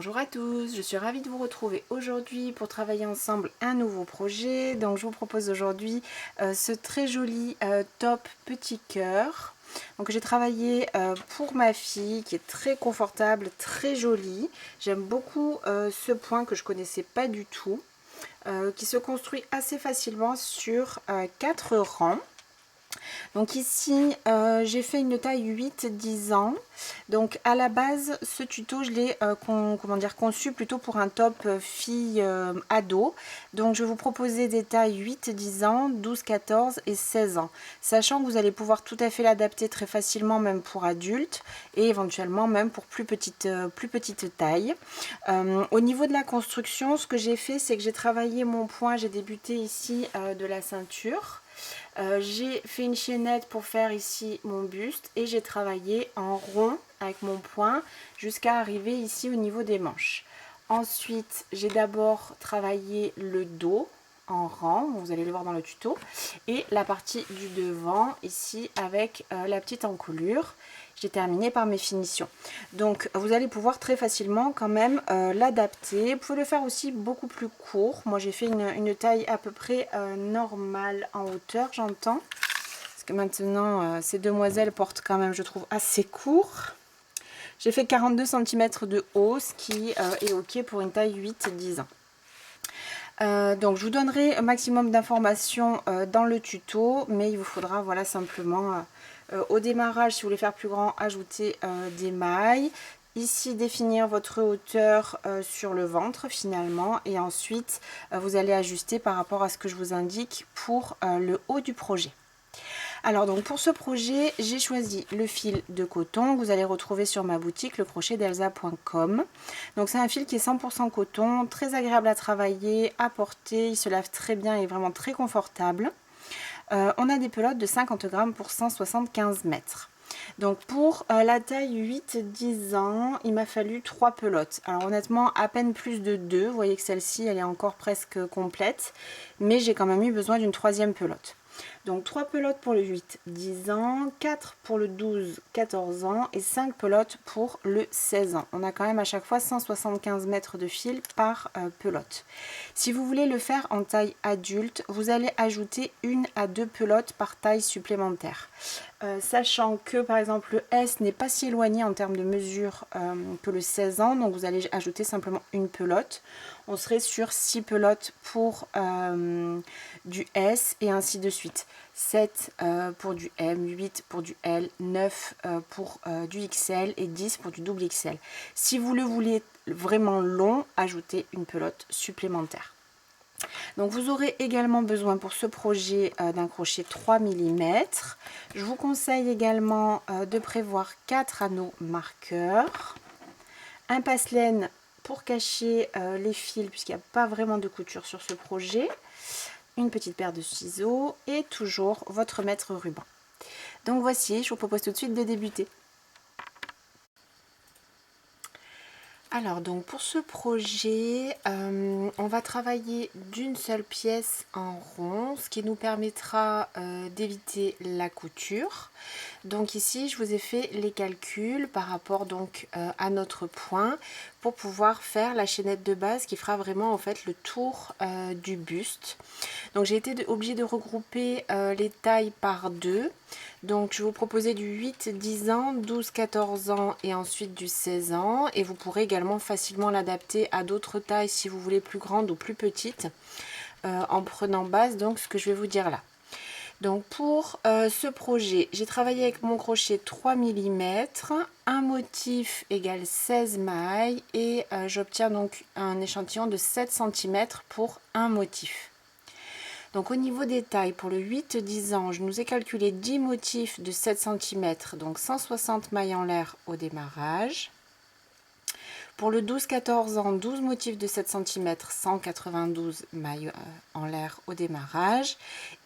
Bonjour à tous, je suis ravie de vous retrouver aujourd'hui pour travailler ensemble un nouveau projet. Donc je vous propose aujourd'hui ce très joli top petit cœur. Donc j'ai travaillé pour ma fille qui est très confortable, très joli. J'aime beaucoup ce point que je connaissais pas du tout, qui se construit assez facilement sur 4 rangs. Donc ici, j'ai fait une taille 8-10 ans. Donc à la base, ce tuto, je l'ai conçu plutôt pour un top fille ado. Donc je vais vous proposer des tailles 8-10 ans, 12-14 et 16 ans. Sachant que vous allez pouvoir tout à fait l'adapter très facilement même pour adultes et éventuellement même pour plus petite taille. Au niveau de la construction, ce que j'ai fait, c'est que j'ai travaillé mon point, j'ai débuté ici de la ceinture. J'ai fait une chaînette pour faire ici mon buste et j'ai travaillé en rond avec mon poing jusqu'à arriver ici au niveau des manches. Ensuite, j'ai d'abord travaillé le dos en rang, vous allez le voir dans le tuto, et la partie du devant ici avec la petite encolure. J'ai terminé par mes finitions. Donc vous allez pouvoir très facilement quand même l'adapter. Vous pouvez le faire aussi beaucoup plus court. Moi j'ai fait une taille à peu près normale en hauteur, j'entends. Parce que maintenant ces demoiselles portent quand même, je trouve, assez court. J'ai fait 42 cm de haut, ce qui est ok pour une taille 8-10 ans. Donc je vous donnerai un maximum d'informations dans le tuto, mais il vous faudra voilà simplement au démarrage, si vous voulez faire plus grand, ajouter des mailles. Ici définir votre hauteur sur le ventre finalement, et ensuite vous allez ajuster par rapport à ce que je vous indique pour le haut du projet. Alors donc pour ce projet, j'ai choisi le fil de coton que vous allez retrouver sur ma boutique lecrochetdelsa.com. Donc c'est un fil qui est 100% coton, très agréable à travailler, à porter, il se lave très bien et est vraiment très confortable. On a des pelotes de 50 grammes pour 175 mètres. Donc pour la taille 8-10 ans, il m'a fallu 3 pelotes. Alors honnêtement, à peine plus de 2. Vous voyez que celle-ci, elle est encore presque complète. Mais j'ai quand même eu besoin d'une 3e pelote. Donc 3 pelotes pour le 8-10 ans, 4 pour le 12-14 ans et 5 pelotes pour le 16 ans. On a quand même à chaque fois 175 mètres de fil par pelote. Si vous voulez le faire en taille adulte, vous allez ajouter 1 à 2 pelotes par taille supplémentaire. Sachant que par exemple le S n'est pas si éloigné en termes de mesure que le 16 ans, donc vous allez ajouter simplement une pelote. On serait sur 6 pelotes pour du S et ainsi de suite. 7 pour du M, 8 pour du L, 9 pour du XL et 10 pour du double XL. Si vous le voulez vraiment long, ajoutez une pelote supplémentaire. Donc vous aurez également besoin pour ce projet d'un crochet 3 mm. Je vous conseille également de prévoir 4 anneaux marqueurs, un passe-laine pour cacher les fils puisqu'il n'y a pas vraiment de couture sur ce projet, une petite paire de ciseaux et toujours votre mètre ruban. Donc voici, je vous propose tout de suite de débuter. Alors donc pour ce projet, on va travailler d'une seule pièce en rond, ce qui nous permettra d'éviter la couture. Donc ici je vous ai fait les calculs par rapport donc à notre point pour pouvoir faire la chaînette de base qui fera vraiment en fait le tour du buste. Donc j'ai été obligée de regrouper les tailles par 2. Donc je vais vous proposer du 8-10 ans, 12-14 ans et ensuite du 16 ans. Et vous pourrez également facilement l'adapter à d'autres tailles si vous voulez plus grande ou plus petite en prenant base donc ce que je vais vous dire là. Donc pour ce projet, j'ai travaillé avec mon crochet 3 mm, un motif égale 16 mailles et j'obtiens donc un échantillon de 7 cm pour un motif. Donc au niveau des tailles, pour le 8-10 ans, je nous ai calculé 10 motifs de 7 cm, donc 160 mailles en l'air au démarrage. Pour le 12-14 ans, 12 motifs de 7 cm, 192 mailles en l'air au démarrage.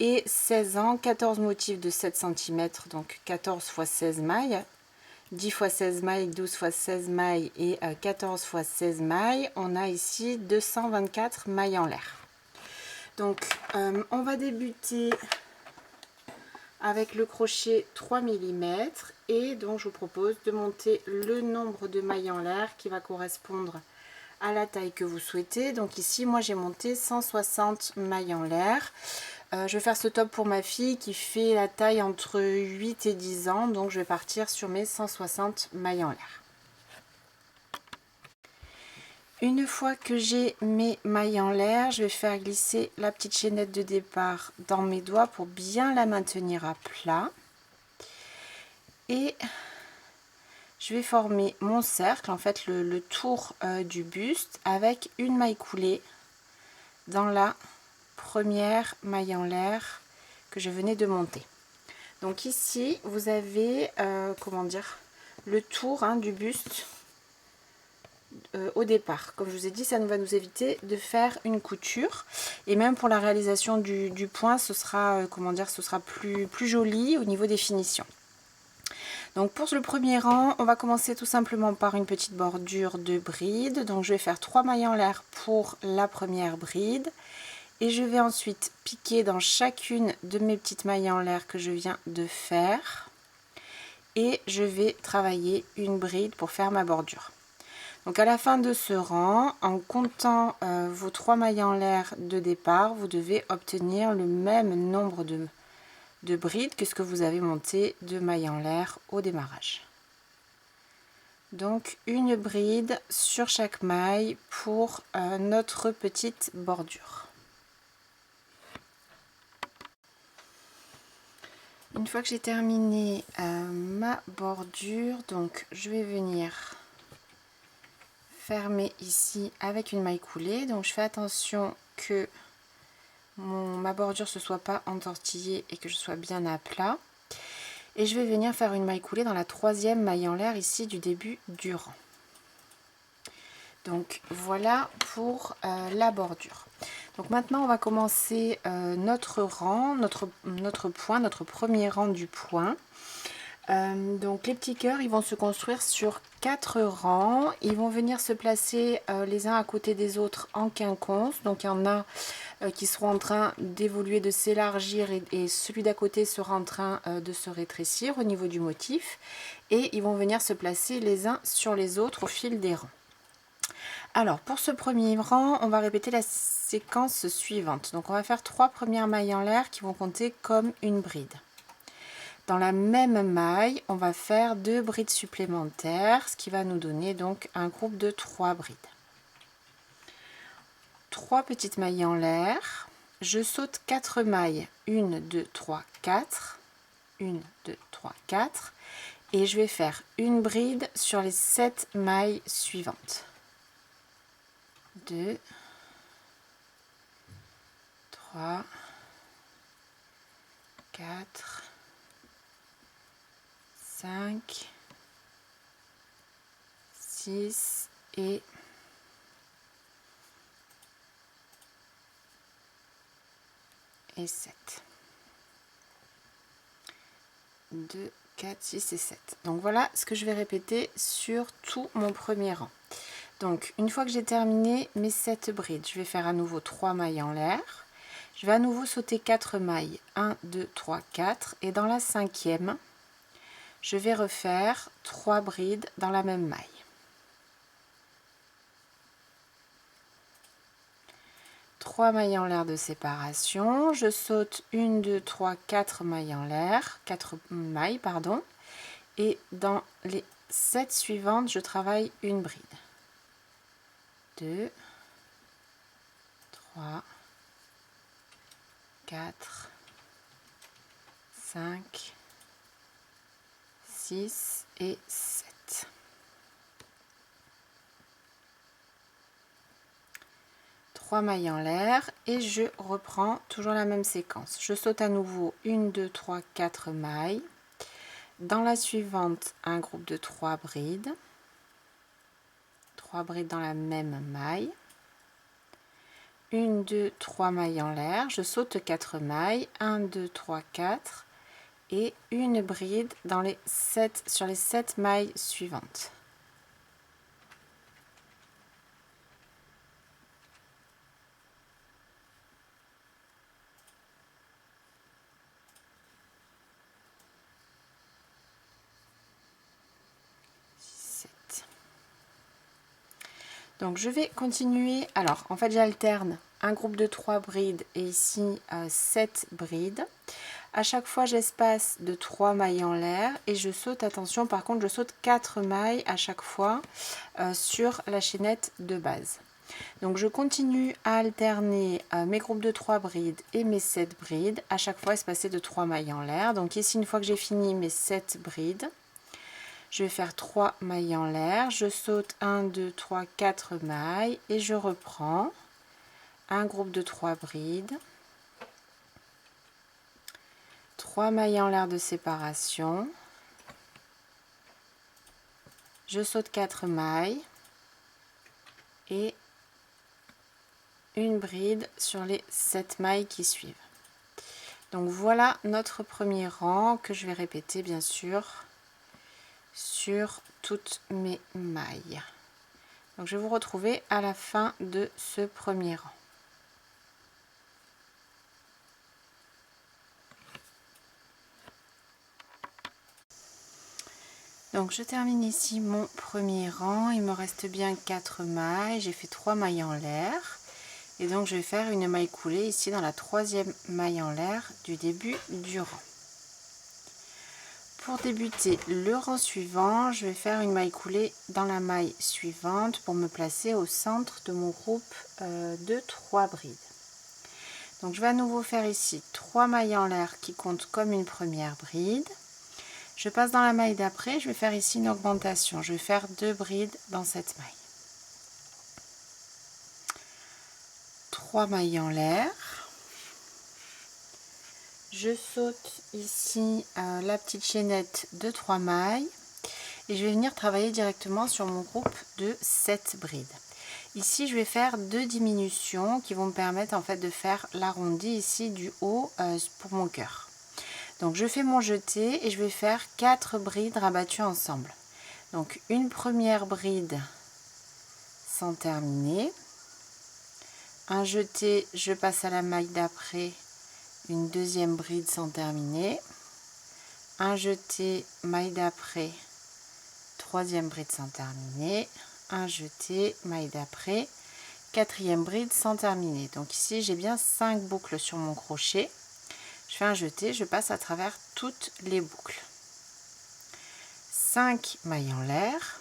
Et 16 ans, 14 motifs de 7 cm, donc 14 x 16 mailles. 10 x 16 mailles, 12 x 16 mailles et 14 x 16 mailles. On a ici 224 mailles en l'air. Donc on va débuter avec le crochet 3 mm et donc je vous propose de monter le nombre de mailles en l'air qui va correspondre à la taille que vous souhaitez. Donc ici moi j'ai monté 160 mailles en l'air. Je vais faire ce top pour ma fille qui fait la taille entre 8 et 10 ans, donc je vais partir sur mes 160 mailles en l'air. Une fois que j'ai mes mailles en l'air, je vais faire glisser la petite chaînette de départ dans mes doigts pour bien la maintenir à plat. Et je vais former mon cercle, en fait le tour du buste, avec une maille coulée dans la première maille en l'air que je venais de monter. Donc ici vous avez comment dire, le tour du buste au départ. Comme je vous ai dit, ça va nous éviter de faire une couture, et même pour la réalisation du point, ce sera comment dire, ce sera plus joli au niveau des finitions. Donc pour le premier rang, on va commencer tout simplement par une petite bordure de bride. Donc je vais faire 3 mailles en l'air pour la première bride, et je vais ensuite piquer dans chacune de mes petites mailles en l'air que je viens de faire, et je vais travailler une bride pour faire ma bordure. Donc à la fin de ce rang, en comptant vos 3 mailles en l'air de départ, vous devez obtenir le même nombre de brides que ce que vous avez monté de mailles en l'air au démarrage. Donc une bride sur chaque maille pour notre petite bordure. Une fois que j'ai terminé ma bordure, donc je vais venir fermer ici avec une maille coulée. Donc je fais attention que ma bordure ne se soit pas entortillée et que je sois bien à plat. Et je vais venir faire une maille coulée dans la troisième maille en l'air ici du début du rang. Donc voilà pour la bordure. Donc maintenant on va commencer notre rang, notre point, notre premier rang du point. Donc les petits cœurs, ils vont se construire sur 4 rangs. Ils vont venir se placer les uns à côté des autres en quinconce. Donc il y en a qui seront en train d'évoluer, de s'élargir, et celui d'à côté sera en train de se rétrécir au niveau du motif. Et ils vont venir se placer les uns sur les autres au fil des rangs. Alors pour ce premier rang, on va répéter la séquence suivante. Donc on va faire 3 premières mailles en l'air qui vont compter comme une bride. Dans la même maille, on va faire 2 brides supplémentaires, ce qui va nous donner donc un groupe de 3 brides. 3 petites mailles en l'air, je saute 4 mailles, 1, 2, 3, 4, 1, 2, 3, 4, et je vais faire une bride sur les 7 mailles suivantes. 2, 3, 4, 5, 6 et 7. 2, 4, 6 et 7. Donc voilà ce que je vais répéter sur tout mon premier rang. Donc une fois que j'ai terminé mes 7 brides, je vais faire à nouveau 3 mailles en l'air. Je vais à nouveau sauter 4 mailles, 1, 2, 3, 4, et dans la 5e, je vais refaire 3 brides dans la même maille. Trois mailles en l'air de séparation, je saute 1, 2, 3, 4 mailles en l'air, 4 mailles pardon, et dans les 7 suivantes, je travaille une bride. 2, 3, 4, 5, 6 et 7. Trois mailles en l'air et je reprends toujours la même séquence. Je saute à nouveau 1, 2, 3, 4 mailles. Dans la suivante, un groupe de 3 brides. 3 brides dans la même maille. 1, 2, 3 mailles en l'air. Je saute 4 mailles. 1, 2, 3, 4. Et une bride dans les 7, sur les 7 mailles suivantes. Donc je vais continuer. Alors en fait j'alterne un groupe de 3 brides et ici 7 brides. À chaque fois j'espace de 3 mailles en l'air et je saute, attention par contre je saute 4 mailles à chaque fois sur la chaînette de base. Donc je continue à alterner mes groupes de 3 brides et mes 7 brides, à chaque fois espacées de 3 mailles en l'air. Donc ici une fois que j'ai fini mes 7 brides, je vais faire 3 mailles en l'air, je saute 1, 2, 3, 4 mailles et je reprends un groupe de 3 brides, 3 mailles en l'air de séparation, je saute 4 mailles et une bride sur les 7 mailles qui suivent. Donc voilà notre premier rang que je vais répéter bien sûr sur toutes mes mailles. Donc je vais vous retrouver à la fin de ce premier rang. Donc je termine ici mon premier rang, il me reste bien 4 mailles, j'ai fait 3 mailles en l'air et donc je vais faire une maille coulée ici dans la 3e maille en l'air du début du rang. Pour débuter le rang suivant, je vais faire une maille coulée dans la maille suivante pour me placer au centre de mon groupe de 3 brides. Donc je vais à nouveau faire ici 3 mailles en l'air qui comptent comme une première bride. Je passe dans la maille d'après, je vais faire ici une augmentation. Je vais faire 2 brides dans cette maille. 3 mailles en l'air. Je saute ici la petite chaînette de 3 mailles et je vais venir travailler directement sur mon groupe de 7 brides. Ici, je vais faire 2 diminutions qui vont me permettre en fait de faire l'arrondi ici du haut pour mon cœur. Donc je fais mon jeté et je vais faire 4 brides rabattues ensemble. Donc une première bride sans terminer, un jeté, je passe à la maille d'après, une deuxième bride sans terminer, un jeté, maille d'après, troisième bride sans terminer, un jeté, maille d'après, quatrième bride sans terminer. Donc ici j'ai bien 5 boucles sur mon crochet. Je fais un jeté, je passe à travers toutes les boucles. 5 mailles en l'air.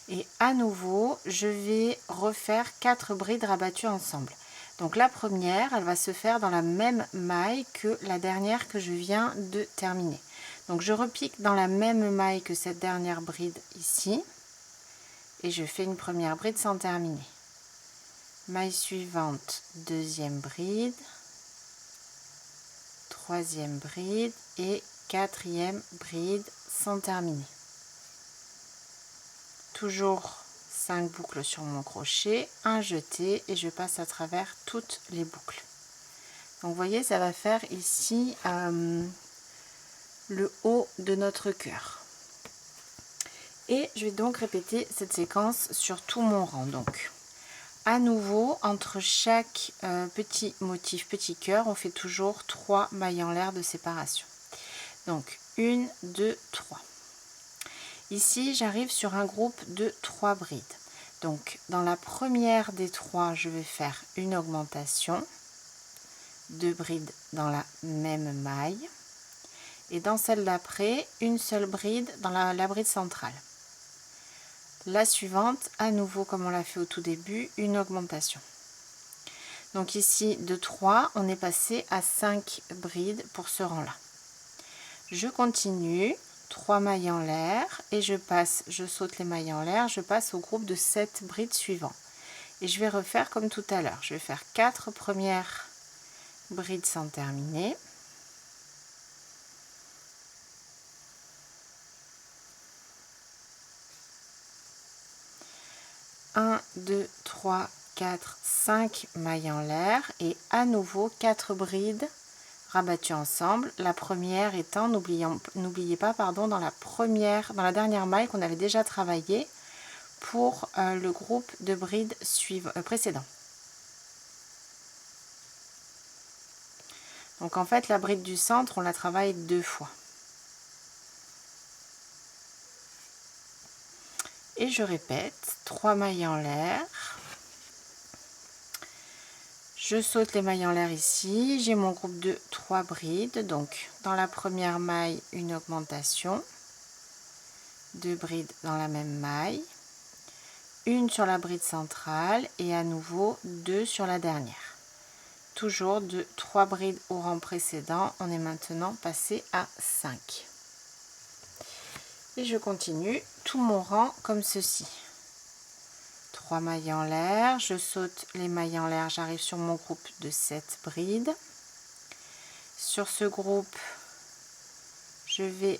Et à nouveau, je vais refaire 4 brides rabattues ensemble. Donc la première, elle va se faire dans la même maille que la dernière que je viens de terminer. Donc je repique dans la même maille que cette dernière bride ici. Et je fais une première bride sans terminer. Maille suivante, deuxième bride, troisième bride et quatrième bride sans terminer. Toujours 5 boucles sur mon crochet, un jeté et je passe à travers toutes les boucles. Donc vous voyez, ça va faire ici le haut de notre cœur. Et je vais donc répéter cette séquence sur tout mon rang. Donc à nouveau, entre chaque petit motif, petit cœur, on fait toujours 3 mailles en l'air de séparation. Donc 1, 2, 3. Ici, j'arrive sur un groupe de 3 brides. Donc dans la première des 3, je vais faire une augmentation, 2 brides dans la même maille. Et dans celle d'après, une seule bride dans la bride centrale. La suivante, à nouveau comme on l'a fait au tout début, une augmentation. Donc ici, de 3, on est passé à 5 brides pour ce rang-là. Je continue, 3 mailles en l'air, et je saute les mailles en l'air, je passe au groupe de 7 brides suivants. Et je vais refaire comme tout à l'heure. Je vais faire 4 premières brides sans terminer. 1, 2, 3, 4, 5 mailles en l'air et à nouveau 4 brides rabattues ensemble. La première étant, n'oubliez pas, pardon, dans la dernière maille qu'on avait déjà travaillé pour le groupe de brides précédent. Donc en fait, la bride du centre, on la travaille 2 fois. et je répète 3 mailles en l'air. Je saute les mailles en l'air ici, j'ai mon groupe de 3 brides, donc dans la première maille une augmentation, 2 brides dans la même maille, une sur la bride centrale et à nouveau 2 sur la dernière. Toujours de 3 brides au rang précédent, on est maintenant passé à 5. Et je continue tout mon rang comme ceci. 3 mailles en l'air, je saute les mailles en l'air, j'arrive sur mon groupe de 7 brides. Sur ce groupe, je vais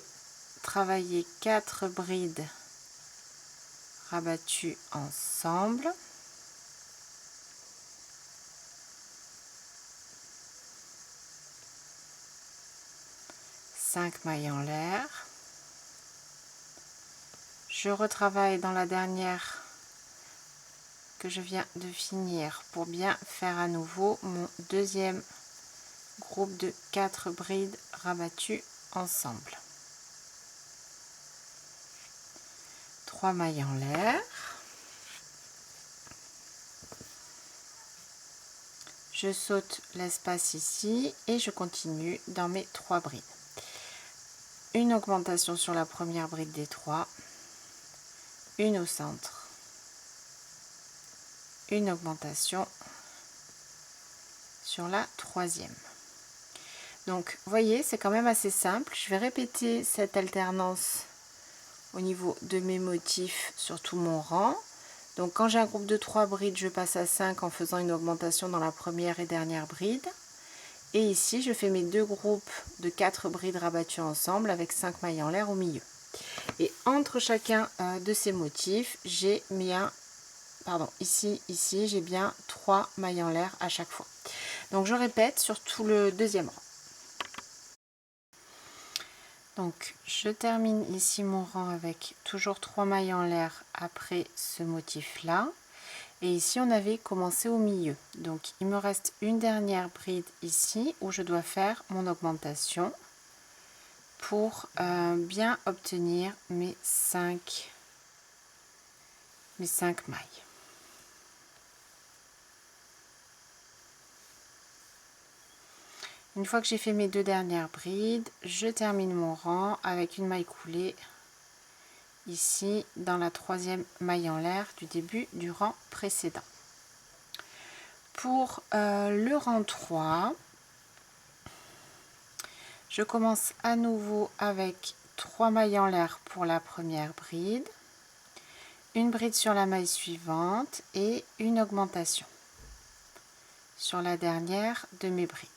travailler 4 brides rabattues ensemble. Cinq mailles en l'air. Je retravaille dans la dernière que je viens de finir pour bien faire à nouveau mon deuxième groupe de 4 brides rabattues ensemble. 3 mailles en l'air. Je saute l'espace ici et je continue dans mes 3 brides. Une augmentation sur la première bride des 3, une au centre, une augmentation sur la troisième. Donc vous voyez, c'est quand même assez simple. Je vais répéter cette alternance au niveau de mes motifs sur tout mon rang. Donc quand j'ai un groupe de 3 brides, je passe à 5 en faisant une augmentation dans la première et dernière bride. Et ici, je fais mes 2 groupes de 4 brides rabattues ensemble avec 5 mailles en l'air au milieu. Et entre chacun de ces motifs, j'ai bien, ici, j'ai bien 3 mailles en l'air à chaque fois. Donc je répète sur tout le deuxième rang. Donc je termine ici mon rang avec toujours 3 mailles en l'air après ce motif là, et ici on avait commencé au milieu, donc il me reste une dernière bride ici où je dois faire mon augmentation pour bien obtenir mes 5 mailles. Une fois que j'ai fait mes 2 dernières brides, je termine mon rang avec une maille coulée ici dans la troisième maille en l'air du début du rang précédent. Pour le rang 3, je commence à nouveau avec 3 mailles en l'air pour la première bride, une bride sur la maille suivante et une augmentation sur la dernière de mes brides.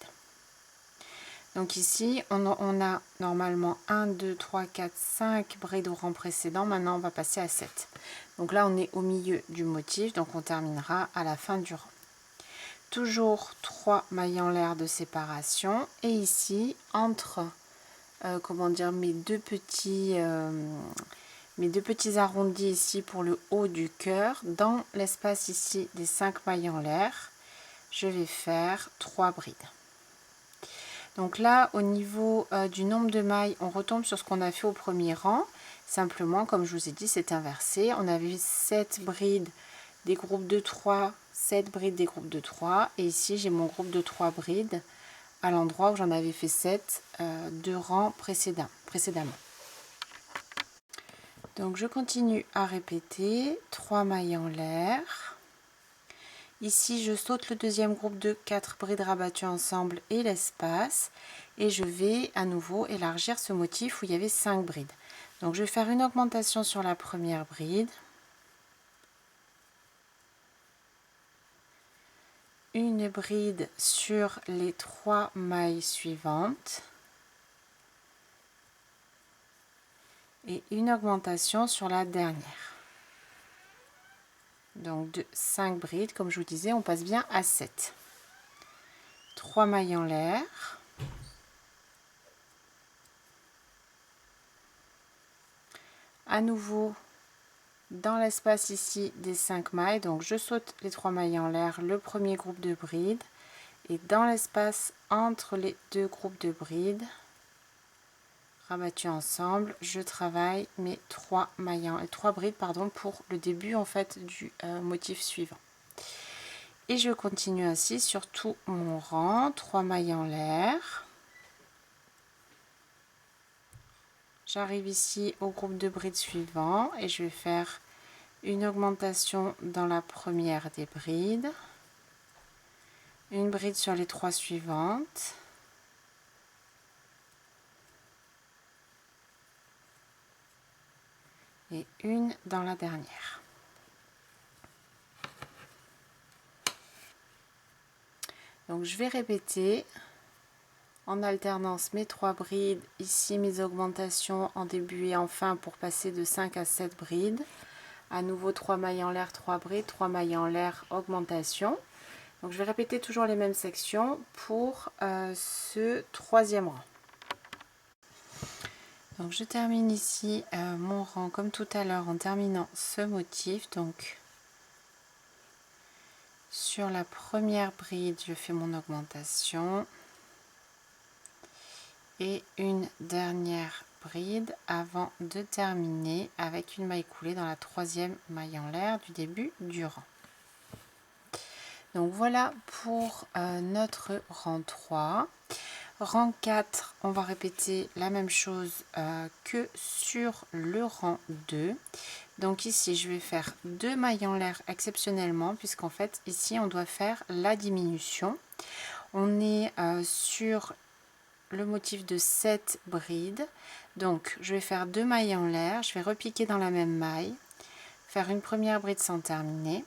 Donc ici, on a normalement 1, 2, 3, 4, 5 brides au rang précédent. Maintenant, on va passer à 7. Donc là, on est au milieu du motif, donc on terminera à la fin du rang. Toujours 3 mailles en l'air de séparation. Et ici, entre mes deux petits arrondis ici pour le haut du cœur, dans l'espace ici des 5 mailles en l'air, je vais faire 3 brides. Donc là, au niveau du nombre de mailles, on retombe sur ce qu'on a fait au premier rang. Simplement, comme je vous ai dit, c'est inversé. On avait 7 brides des groupes de 3, 7 brides des groupes de 3. Et ici, j'ai mon groupe de 3 brides à l'endroit où j'en avais fait 7 2 rangs précédemment. Donc je continue à répéter 3 mailles en l'air. Ici, je saute le deuxième groupe de 4 brides rabattues ensemble et l'espace. Et je vais à nouveau élargir ce motif où il y avait 5 brides. Donc, je vais faire une augmentation sur la première bride. Une bride sur les 3 mailles suivantes. Et une augmentation sur la dernière. Donc de 5 brides, comme je vous disais, on passe bien à 7. 3 mailles en l'air. À nouveau, dans l'espace ici des 5 mailles, donc je saute les 3 mailles en l'air, le premier groupe de brides. Et dans l'espace entre les deux groupes de brides, rabattus ensemble, je travaille mes 3 brides pardon, pour le début en fait du motif suivant. Et je continue ainsi sur tout mon rang, 3 mailles en l'air. J'arrive ici au groupe de brides suivant et je vais faire une augmentation dans la première des brides, une bride sur les 3 suivantes, et une dans la dernière. Donc je vais répéter en alternance mes 3 brides, ici mes augmentations en début et en fin pour passer de 5 à 7 brides. À nouveau 3 mailles en l'air, 3 brides, 3 mailles en l'air, augmentation. Donc je vais répéter toujours les mêmes sections pour ce 3e rang. Donc je termine ici mon rang comme tout à l'heure en terminant ce motif. Donc sur la première bride, je fais mon augmentation et une dernière bride avant de terminer avec une maille coulée dans la 3e maille en l'air du début du rang. Donc voilà pour notre rang 3. Rang 4, on va répéter la même chose que sur le rang 2. Donc ici, je vais faire 2 mailles en l'air exceptionnellement, puisqu'en fait, ici, on doit faire la diminution. On est sur le motif de 7 brides. Donc, je vais faire 2 mailles en l'air. Je vais repiquer dans la même maille, faire une première bride sans terminer.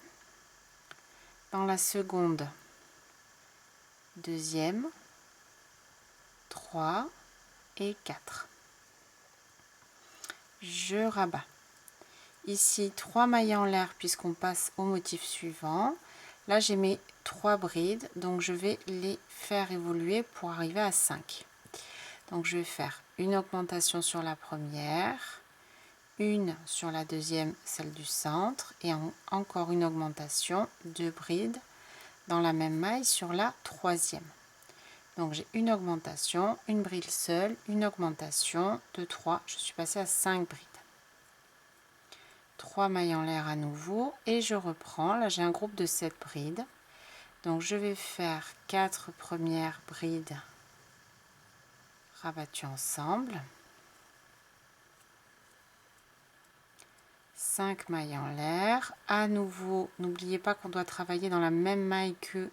Dans la seconde, deuxième, 3 et 4. Je rabats. Ici 3 mailles en l'air puisqu'on passe au motif suivant. Là j'ai mes 3 brides, donc je vais les faire évoluer pour arriver à 5. Donc je vais faire une augmentation sur la première, une sur la deuxième, celle du centre, et encore une augmentation, 2 brides dans la même maille sur la troisième. Donc j'ai une augmentation, une bride seule, une augmentation de 3, je suis passée à 5 brides. 3 mailles en l'air à nouveau et je reprends. Là j'ai un groupe de 7 brides. Donc je vais faire 4 premières brides rabattues ensemble. 5 mailles en l'air. À nouveau, n'oubliez pas qu'on doit travailler dans la même maille que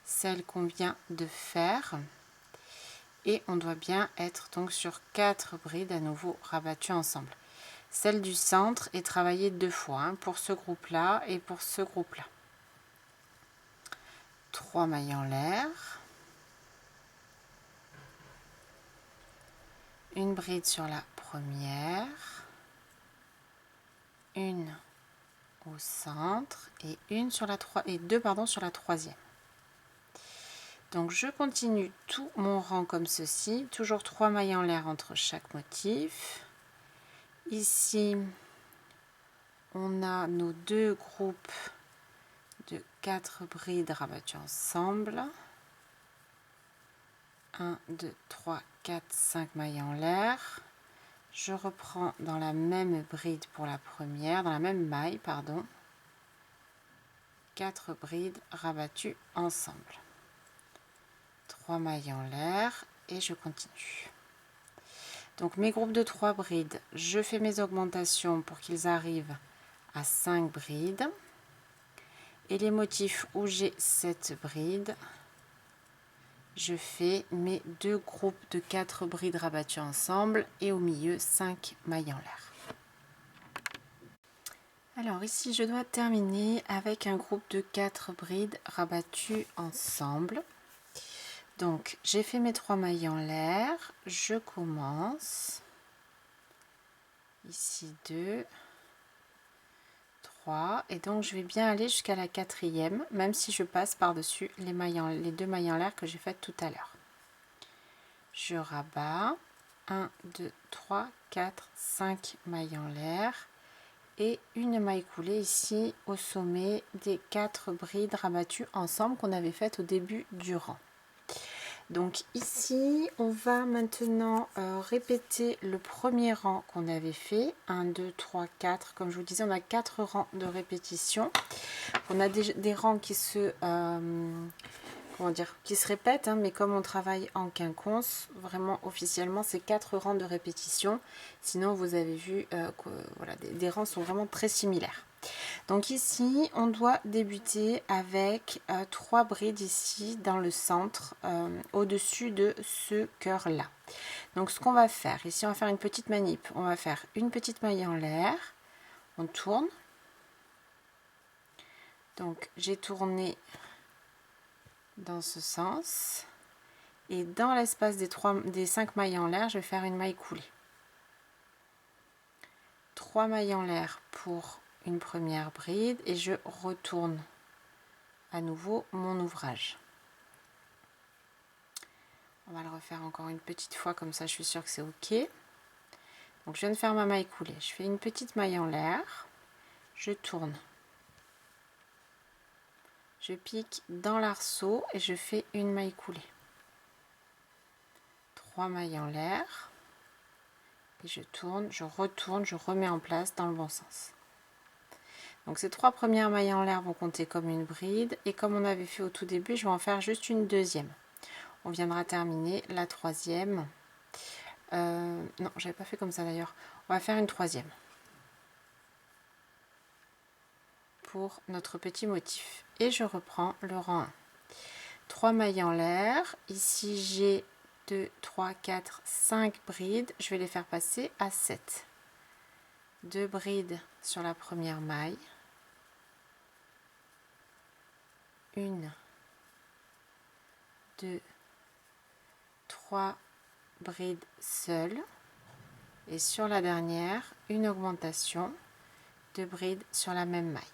celle qu'on vient de faire. Et on doit bien être donc sur 4 brides à nouveau rabattues ensemble. Celle du centre est travaillée 2 fois pour ce groupe là et pour ce groupe là. 3 mailles en l'air, une bride sur la première, une au centre et une sur la deux sur la troisième. Donc je continue tout mon rang comme ceci, toujours 3 mailles en l'air entre chaque motif. Ici on a nos 2 groupes de 4 brides rabattues ensemble. 1, 2, 3, 4, 5 mailles en l'air. Je reprends dans la même bride pour la première, dans la même maille, pardon. 4 brides rabattues ensemble. 3 mailles en l'air et je continue. Donc mes groupes de 3 brides, je fais mes augmentations pour qu'ils arrivent à 5 brides. Et les motifs où j'ai 7 brides, je fais mes 2 groupes de 4 brides rabattues ensemble et au milieu 5 mailles en l'air. Alors ici je dois terminer avec un groupe de 4 brides rabattues ensemble. Donc j'ai fait mes 3 mailles en l'air, je commence. Ici 2, 3 et donc je vais bien aller jusqu'à la 4e, même si je passe par-dessus les 2 mailles en l'air que j'ai faites tout à l'heure. Je rabats 1, 2, 3, 4, 5 mailles en l'air et une maille coulée ici au sommet des 4 brides rabattues ensemble qu'on avait faites au début du rang. Donc ici, on va maintenant répéter le premier rang qu'on avait fait. 1, 2, 3, 4. Comme je vous disais, on a 4 rangs de répétition. On a des rangs qui se, qui se répètent, hein, mais comme on travaille en quinconce, vraiment officiellement, c'est 4 rangs de répétition. Sinon, vous avez vu que voilà, des rangs sont vraiment très similaires. Donc ici, on doit débuter avec 3 brides ici dans le centre, au-dessus de ce cœur-là. Donc ce qu'on va faire, ici on va faire une petite manip. On va faire une petite maille en l'air, on tourne. Donc j'ai tourné dans ce sens. Et dans l'espace des 5 mailles en l'air, je vais faire une maille coulée. 3 mailles en l'air pour une première bride et je retourne à nouveau mon ouvrage. On va le refaire encore une petite fois, comme ça je suis sûre que c'est ok. Donc je viens de faire ma maille coulée, je fais une petite maille en l'air, je tourne, je pique dans l'arceau et je fais une maille coulée. 3 mailles en l'air et je tourne, je retourne, je remets en place dans le bon sens. Donc ces 3 premières mailles en l'air vont compter comme une bride et comme on avait fait au tout début, je vais en faire juste une deuxième. On viendra terminer la troisième. Non, j'avais pas fait comme ça d'ailleurs. On va faire une troisième pour notre petit motif. Et je reprends le rang 1. 3 mailles en l'air. Ici, j'ai 2, 3, 4, 5 brides. Je vais les faire passer à 7. 2 brides sur la première maille. 1, 2, 3 brides seules. Et sur la dernière, une augmentation de brides sur la même maille.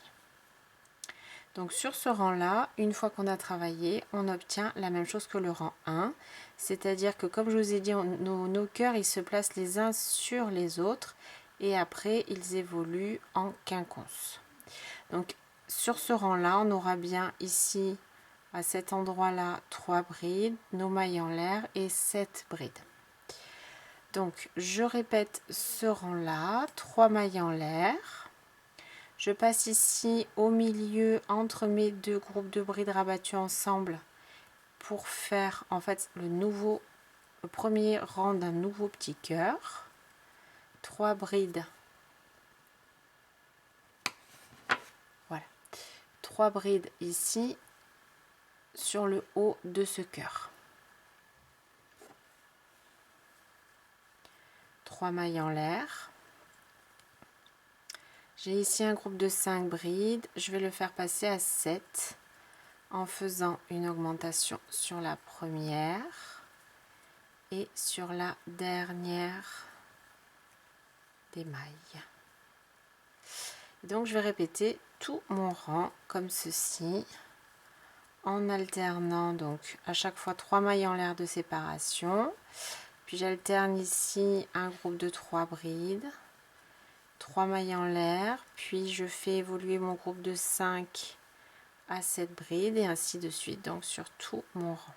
Donc sur ce rang là, une fois qu'on a travaillé, on obtient la même chose que le rang 1, c'est à dire que comme je vous ai dit, nos cœurs ils se placent les uns sur les autres et après ils évoluent en quinconce. Donc sur ce rang là, on aura bien ici à cet endroit là 3 brides, nos mailles en l'air et 7 brides. Donc je répète ce rang là, 3 mailles en l'air. Je passe ici au milieu entre mes 2 groupes de brides rabattues ensemble pour faire en fait le premier rang d'un nouveau petit cœur. 3 brides. Voilà. 3 brides ici sur le haut de ce cœur. 3 mailles en l'air. J'ai ici un groupe de 5 brides, je vais le faire passer à 7 en faisant une augmentation sur la première et sur la dernière des mailles. Donc je vais répéter tout mon rang comme ceci en alternant donc à chaque fois 3 mailles en l'air de séparation, puis j'alterne ici un groupe de 3 brides, 3 mailles en l'air, puis je fais évoluer mon groupe de 5 à 7 brides et ainsi de suite, donc sur tout mon rang.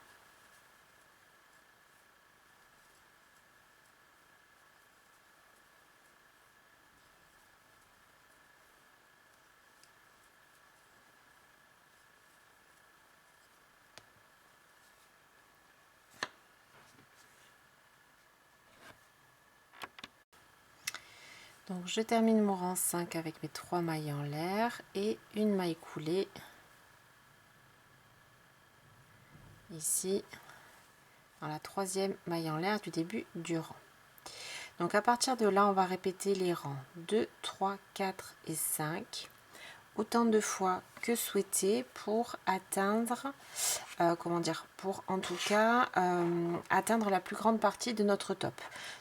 Donc je termine mon rang 5 avec mes 3 mailles en l'air et une maille coulée ici dans la troisième maille en l'air du début du rang. Donc à partir de là, on va répéter les rangs 2, 3, 4 et 5 autant de fois que souhaité pour atteindre, pour en tout cas atteindre la plus grande partie de notre top.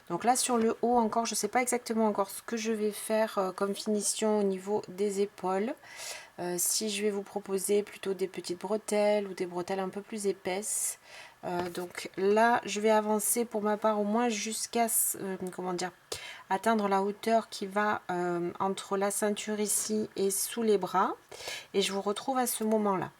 Donc là sur le haut encore, je ne sais pas exactement encore ce que je vais faire comme finition au niveau des épaules. Si je vais vous proposer plutôt des petites bretelles ou des bretelles un peu plus épaisses. Donc là je vais avancer pour ma part au moins jusqu'à atteindre la hauteur qui va entre la ceinture ici et sous les bras. Et je vous retrouve à ce moment-là.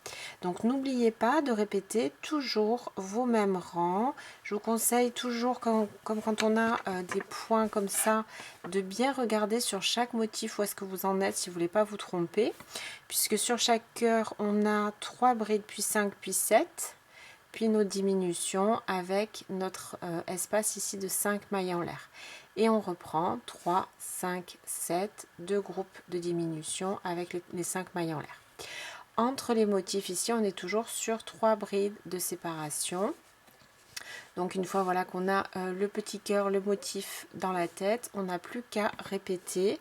Donc n'oubliez pas de répéter toujours vos mêmes rangs. Je vous conseille toujours, comme quand on a des points comme ça, de bien regarder sur chaque motif où est-ce que vous en êtes si vous ne voulez pas vous tromper. Puisque sur chaque cœur, on a 3 brides, puis 5, puis 7. Puis nos diminutions avec notre espace ici de 5 mailles en l'air. Et on reprend 3, 5, 7, 2 groupes de diminution avec les 5 mailles en l'air. Entre les motifs ici, on est toujours sur 3 brides de séparation. Donc une fois voilà qu'on a le petit cœur, le motif dans la tête, on n'a plus qu'à répéter,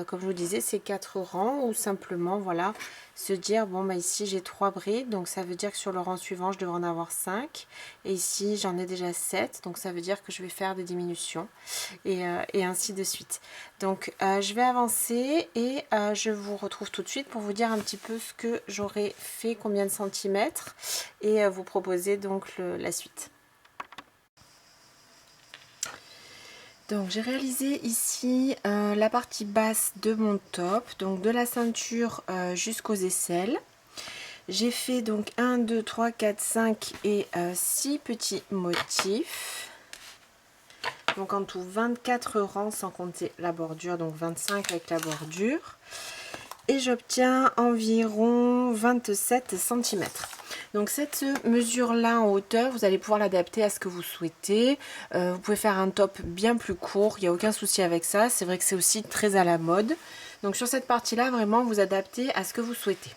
comme je vous disais, ces 4 rangs, ou simplement voilà se dire bon bah ici j'ai 3 brides, donc ça veut dire que sur le rang suivant je devrais en avoir 5, et ici j'en ai déjà 7, donc ça veut dire que je vais faire des diminutions, et ainsi de suite. Donc je vais avancer et je vous retrouve tout de suite pour vous dire un petit peu ce que j'aurai fait, combien de centimètres, et vous proposer donc la suite. Donc j'ai réalisé ici la partie basse de mon top, donc de la ceinture jusqu'aux aisselles. J'ai fait donc 1, 2, 3, 4, 5 et 6 petits motifs. Donc en tout 24 rangs sans compter la bordure, donc 25 avec la bordure. Et j'obtiens environ 27 cm. Donc cette mesure là en hauteur, vous allez pouvoir l'adapter à ce que vous souhaitez. Vous pouvez faire un top bien plus court, il n'y a aucun souci avec ça. C'est vrai que c'est aussi très à la mode. Donc sur cette partie là, vraiment vous adaptez à ce que vous souhaitez.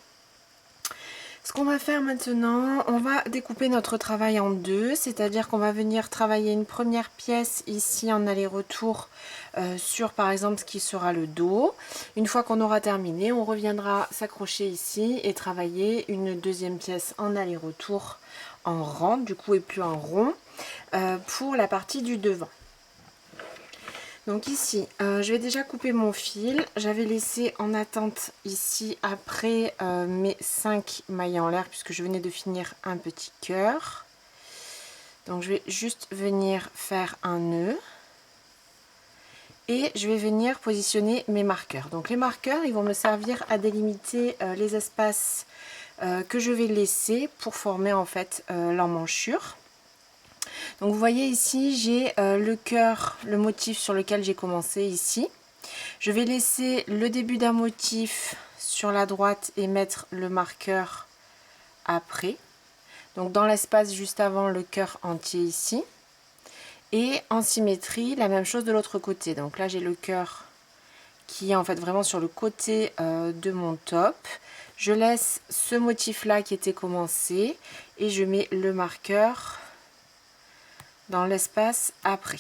Ce qu'on va faire maintenant, on va découper notre travail en deux, c'est-à-dire qu'on va venir travailler une première pièce ici en aller-retour sur par exemple ce qui sera le dos. Une fois qu'on aura terminé, on reviendra s'accrocher ici et travailler une deuxième pièce en aller-retour en rang, du coup et plus en rond, pour la partie du devant. Donc ici, je vais déjà couper mon fil. J'avais laissé en attente ici après mes 5 mailles en l'air puisque je venais de finir un petit cœur. Donc je vais juste venir faire un nœud. Et je vais venir positionner mes marqueurs. Donc les marqueurs, ils vont me servir à délimiter les espaces que je vais laisser pour former en fait l'emmanchure. Donc vous voyez ici, j'ai le cœur, le motif sur lequel j'ai commencé ici. Je vais laisser le début d'un motif sur la droite et mettre le marqueur après. Donc dans l'espace juste avant le cœur entier ici. Et en symétrie, la même chose de l'autre côté. Donc là, j'ai le cœur qui est en fait vraiment sur le côté de mon top. Je laisse ce motif-là qui était commencé et je mets le marqueur dans l'espace après.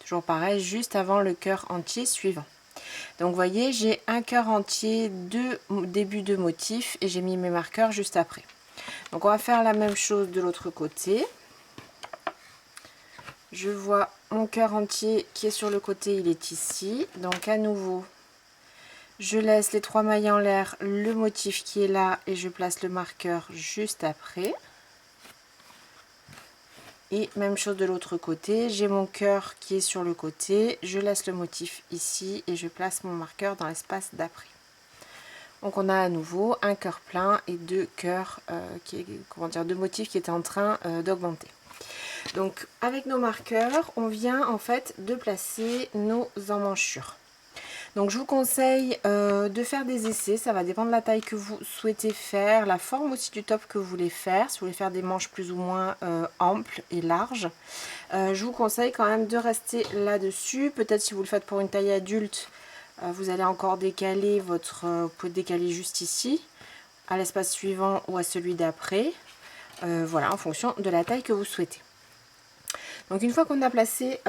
Toujours pareil, juste avant le cœur entier suivant. Donc vous voyez, j'ai un cœur entier, deux débuts de motifs et j'ai mis mes marqueurs juste après. Donc on va faire la même chose de l'autre côté. Je vois mon cœur entier qui est sur le côté, il est ici. Donc à nouveau, je laisse les 3 mailles en l'air, le motif qui est là et je place le marqueur juste après. Et même chose de l'autre côté, j'ai mon cœur qui est sur le côté, je laisse le motif ici et je place mon marqueur dans l'espace d'après. Donc on a à nouveau un cœur plein et deux cœurs, deux motifs qui étaient en train d'augmenter. Donc avec nos marqueurs, on vient en fait de placer nos emmanchures. Donc je vous conseille de faire des essais, ça va dépendre de la taille que vous souhaitez faire, la forme aussi du top que vous voulez faire, si vous voulez faire des manches plus ou moins amples et larges. Je vous conseille quand même de rester là-dessus, peut-être si vous le faites pour une taille adulte, vous allez encore décaler vous pouvez décaler juste ici, à l'espace suivant ou à celui d'après, voilà, en fonction de la taille que vous souhaitez. Donc une fois qu'on a placé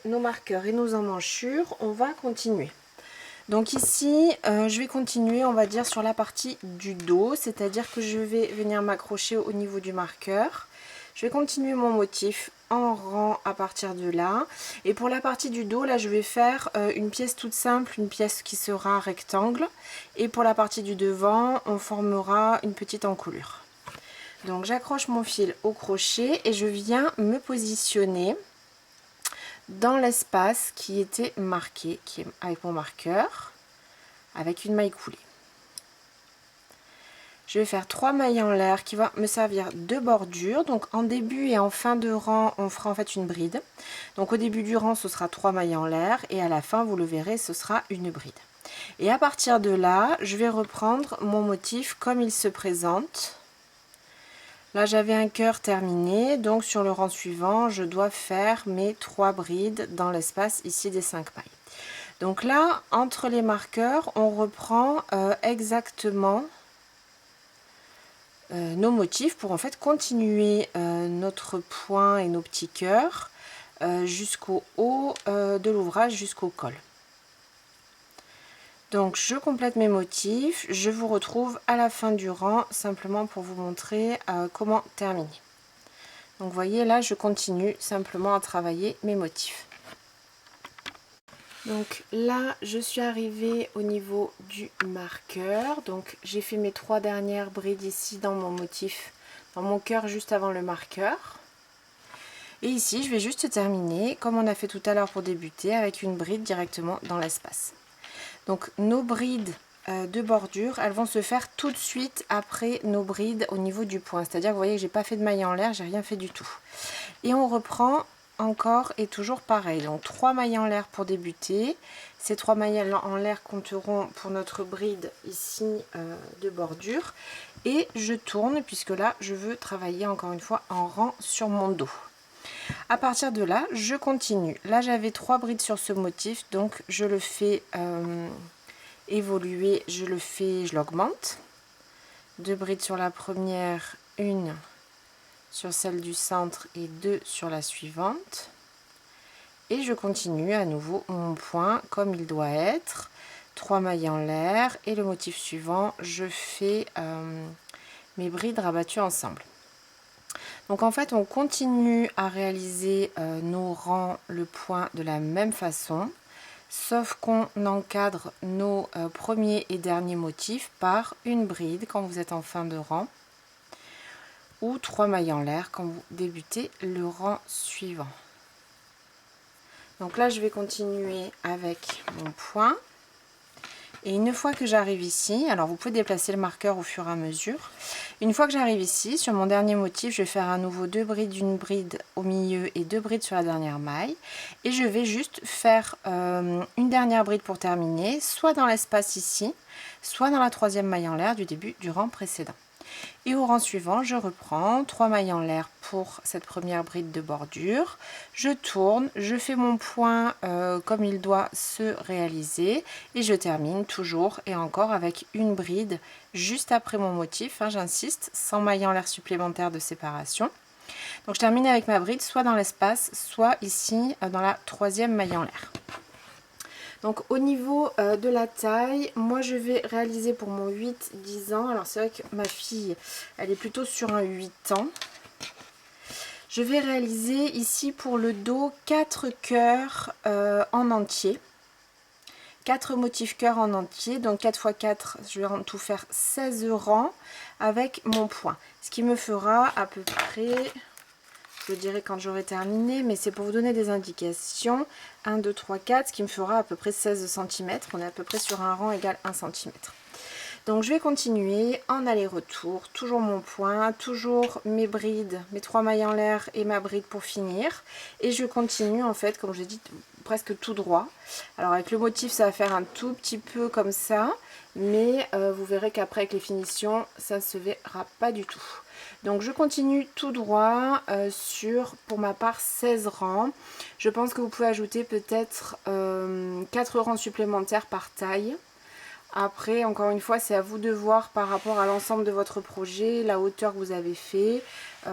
nos marqueurs et nos emmanchures, on va continuer. Donc ici, je vais continuer, on va dire, sur la partie du dos, c'est-à-dire que je vais venir m'accrocher au niveau du marqueur. Je vais continuer mon motif en rang à partir de là. Et pour la partie du dos, là, je vais faire une pièce toute simple, une pièce qui sera rectangle. Et pour la partie du devant, on formera une petite encolure. Donc j'accroche mon fil au crochet et je viens me positionner dans l'espace qui était marqué, qui est avec mon marqueur, avec une maille coulée. Je vais faire 3 mailles en l'air qui va me servir de bordure. Donc en début et en fin de rang, on fera en fait une bride. Donc au début du rang, ce sera 3 mailles en l'air et à la fin, vous le verrez, ce sera une bride. Et à partir de là, je vais reprendre mon motif comme il se présente. Là, j'avais un cœur terminé, donc sur le rang suivant, je dois faire mes 3 brides dans l'espace ici des 5 mailles. Donc là, entre les marqueurs, on reprend exactement nos motifs pour en fait continuer notre point et nos petits cœurs jusqu'au haut de l'ouvrage, jusqu'au col. Donc je complète mes motifs, je vous retrouve à la fin du rang simplement pour vous montrer comment terminer. Donc vous voyez là, je continue simplement à travailler mes motifs. Donc là, je suis arrivée au niveau du marqueur. Donc j'ai fait mes 3 dernières brides ici dans mon motif, dans mon cœur juste avant le marqueur. Et ici, je vais juste terminer, comme on a fait tout à l'heure pour débuter, avec une bride directement dans l'espace. Donc nos brides de bordure, elles vont se faire tout de suite après nos brides au niveau du point. C'est-à-dire que vous voyez que j'ai pas fait de maille en l'air, j'ai rien fait du tout. Et on reprend encore et toujours pareil. Donc 3 mailles en l'air pour débuter. Ces 3 mailles en l'air compteront pour notre bride ici de bordure. Et je tourne puisque là, je veux travailler encore une fois en rang sur mon dos. À partir de là, je continue. Là, j'avais 3 brides sur ce motif, donc je le fais évoluer, je l'augmente. 2 brides sur la première, 1 sur celle du centre et 2 sur la suivante. Et je continue à nouveau mon point comme il doit être. 3 mailles en l'air et le motif suivant, je fais mes brides rabattues ensemble. Donc en fait, on continue à réaliser nos rangs, le point de la même façon, sauf qu'on encadre nos premiers et derniers motifs par une bride quand vous êtes en fin de rang, ou 3 mailles en l'air quand vous débutez le rang suivant. Donc là, je vais continuer avec mon point. Et une fois que j'arrive ici, alors vous pouvez déplacer le marqueur au fur et à mesure. Une fois que j'arrive ici, sur mon dernier motif, je vais faire à nouveau 2 brides, une bride au milieu et 2 brides sur la dernière maille. Et je vais juste faire une dernière bride pour terminer, soit dans l'espace ici, soit dans la 3e maille en l'air du début du rang précédent. Et au rang suivant, je reprends 3 mailles en l'air pour cette première bride de bordure. Je tourne, je fais mon point comme il doit se réaliser et je termine toujours et encore avec une bride juste après mon motif, hein, j'insiste, sans mailles en l'air supplémentaires de séparation. Donc je termine avec ma bride soit dans l'espace, soit ici dans la 3e maille en l'air. Donc au niveau de la taille, moi je vais réaliser pour mon 8-10 ans. Alors c'est vrai que ma fille, elle est plutôt sur un 8 ans. Je vais réaliser ici pour le dos 4 cœurs en entier. 4 motifs cœurs en entier. Donc 4 x 4, je vais en tout faire 16 rangs avec mon point. Ce qui me fera à peu près... Je dirais quand j'aurai terminé, mais c'est pour vous donner des indications. 1, 2, 3, 4, ce qui me fera à peu près 16 cm. On est à peu près sur un rang égal 1 cm. Donc je vais continuer en aller-retour, toujours mon point, toujours mes brides, mes 3 mailles en l'air et ma bride pour finir. Et je continue en fait, comme j'ai dit, presque tout droit. Alors avec le motif, ça va faire un tout petit peu comme ça, mais vous verrez qu'après avec les finitions, ça ne se verra pas du tout. Donc je continue tout droit sur, pour ma part, 16 rangs. Je pense que vous pouvez ajouter peut-être 4 rangs supplémentaires par taille. Après, encore une fois, c'est à vous de voir par rapport à l'ensemble de votre projet, la hauteur que vous avez fait.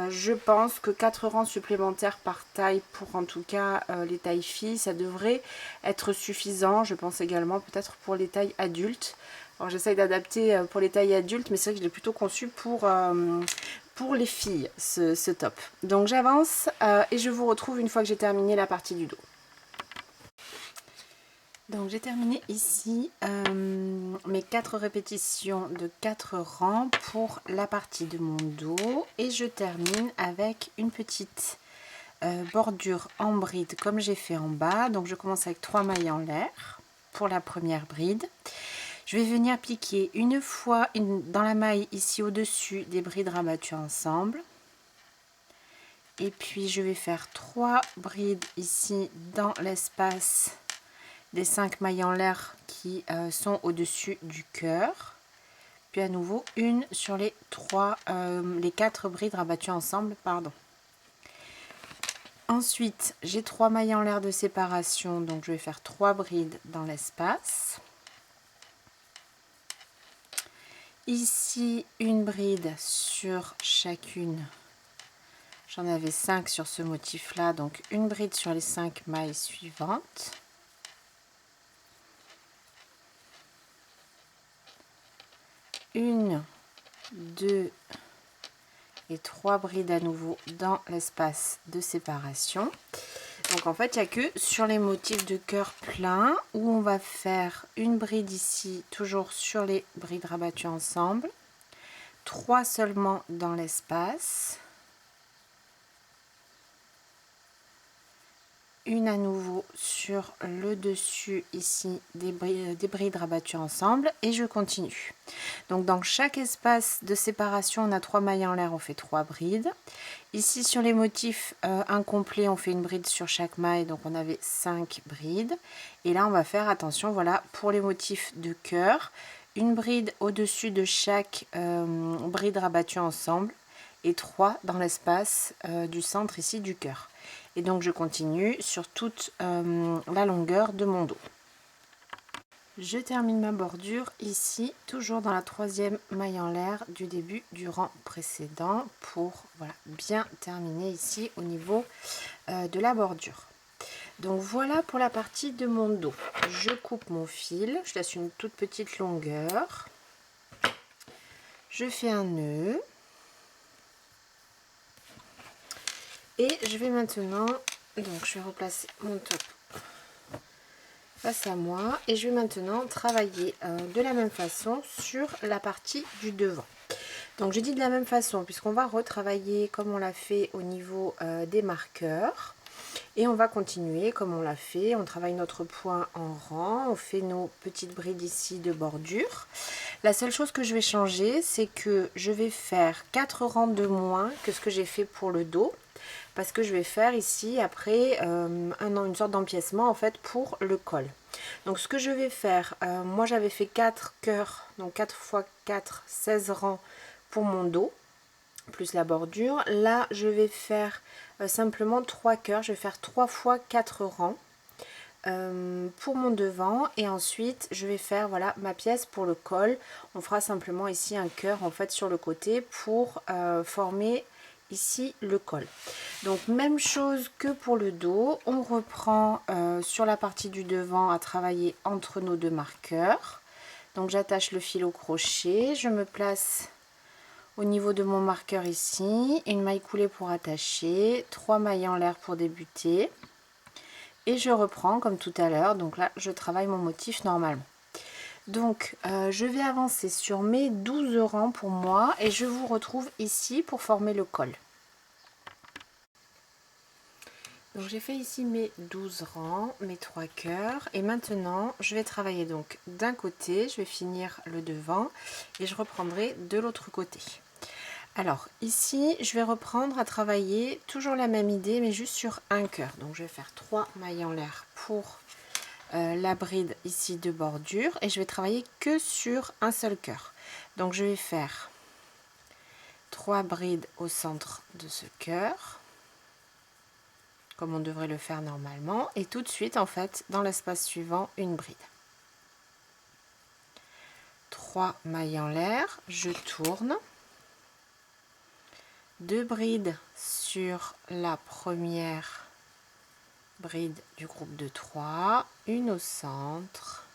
Je pense que 4 rangs supplémentaires par taille pour en tout cas les tailles filles, ça devrait être suffisant. Je pense également peut-être pour les tailles adultes. Alors j'essaye d'adapter pour les tailles adultes, mais c'est vrai que je l'ai plutôt conçu pour les filles, ce top. Donc j'avance et je vous retrouve une fois que j'ai terminé la partie du dos. Donc j'ai terminé ici mes 4 répétitions de 4 rangs pour la partie de mon dos et je termine avec une petite bordure en bride comme j'ai fait en bas. Donc je commence avec 3 mailles en l'air pour la première bride. Je vais venir piquer une fois dans la maille ici au-dessus des brides rabattues ensemble. Et puis je vais faire 3 brides ici dans l'espace des 5 mailles en l'air qui sont au-dessus du cœur. Puis à nouveau une sur les 4 brides rabattues ensemble, pardon. Ensuite, j'ai 3 mailles en l'air de séparation, donc je vais faire 3 brides dans l'espace. Ici, une bride sur chacune. J'en avais 5 sur ce motif-là, donc une bride sur les 5 mailles suivantes. Une, 2 et 3 brides à nouveau dans l'espace de séparation. Donc en fait, il n'y a que sur les motifs de cœur plein où on va faire une bride ici, toujours sur les brides rabattues ensemble. 3 seulement dans l'espace. Une à nouveau sur le dessus ici des brides rabattues ensemble et je continue. Donc dans chaque espace de séparation on a 3 mailles en l'air, on fait 3 brides. Ici sur les motifs incomplets on fait une bride sur chaque maille, donc on avait 5 brides. Et là on va faire attention, voilà, pour les motifs de cœur, une bride au-dessus de chaque bride rabattue ensemble et 3 dans l'espace du centre ici du cœur. Et donc je continue sur toute la longueur de mon dos. Je termine ma bordure ici, toujours dans la 3e maille en l'air du début du rang précédent pour voilà, bien terminer ici au niveau de la bordure. Donc voilà pour la partie de mon dos. Je coupe mon fil, je laisse une toute petite longueur. Je fais un nœud. Et je vais maintenant, donc je vais replacer mon top face à moi et je vais maintenant travailler de la même façon sur la partie du devant. Donc je dis de la même façon puisqu'on va retravailler comme on l'a fait au niveau des marqueurs et on va continuer comme on l'a fait. On travaille notre point en rang, on fait nos petites brides ici de bordure. La seule chose que je vais changer, c'est que je vais faire 4 rangs de moins que ce que j'ai fait pour le dos. Parce que je vais faire ici après une sorte d'empiècement en fait pour le col. Donc ce que je vais faire, moi j'avais fait 4 cœurs, donc 4 x 4, 16 rangs pour mon dos, plus la bordure. Là je vais faire simplement 3 cœurs, je vais faire 3 x 4 rangs pour mon devant et ensuite je vais faire voilà ma pièce pour le col. On fera simplement ici un cœur en fait sur le côté pour former ici le col. Donc même chose que pour le dos, on reprend sur la partie du devant à travailler entre nos deux marqueurs. Donc j'attache le fil au crochet, je me place au niveau de mon marqueur ici, une maille coulée pour attacher, 3 mailles en l'air pour débuter et je reprends comme tout à l'heure. Donc là je travaille mon motif normalement. Donc je vais avancer sur mes 12 rangs pour moi et je vous retrouve ici pour former le col. Donc j'ai fait ici mes 12 rangs, mes 3 cœurs et maintenant je vais travailler donc d'un côté, je vais finir le devant et je reprendrai de l'autre côté. Alors ici je vais reprendre à travailler toujours la même idée mais juste sur un cœur. Donc je vais faire 3 mailles en l'air pour la bride ici de bordure et je vais travailler que sur un seul cœur. Donc je vais faire 3 brides au centre de ce cœur comme on devrait le faire normalement et tout de suite en fait dans l'espace suivant une bride. 3 mailles en l'air, je tourne, 2 brides sur la première bride du groupe de 3, une au centre,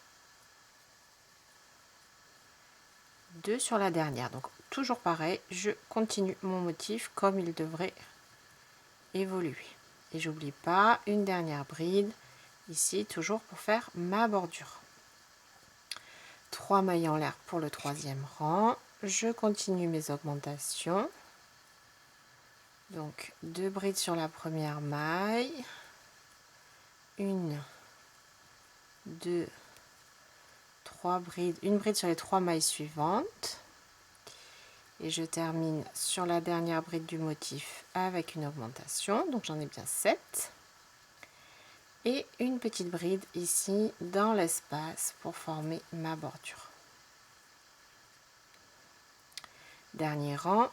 2 sur la dernière. Donc toujours pareil, je continue mon motif comme il devrait évoluer. Et j'oublie pas une dernière bride ici, toujours pour faire ma bordure. 3 mailles en l'air pour le 3e rang. Je continue mes augmentations. Donc 2 brides sur la première maille, 1, 2, 3 brides, une bride sur les 3 mailles suivantes, et je termine sur la dernière bride du motif avec une augmentation, donc j'en ai bien 7, et une petite bride ici dans l'espace pour former ma bordure. Dernier rang,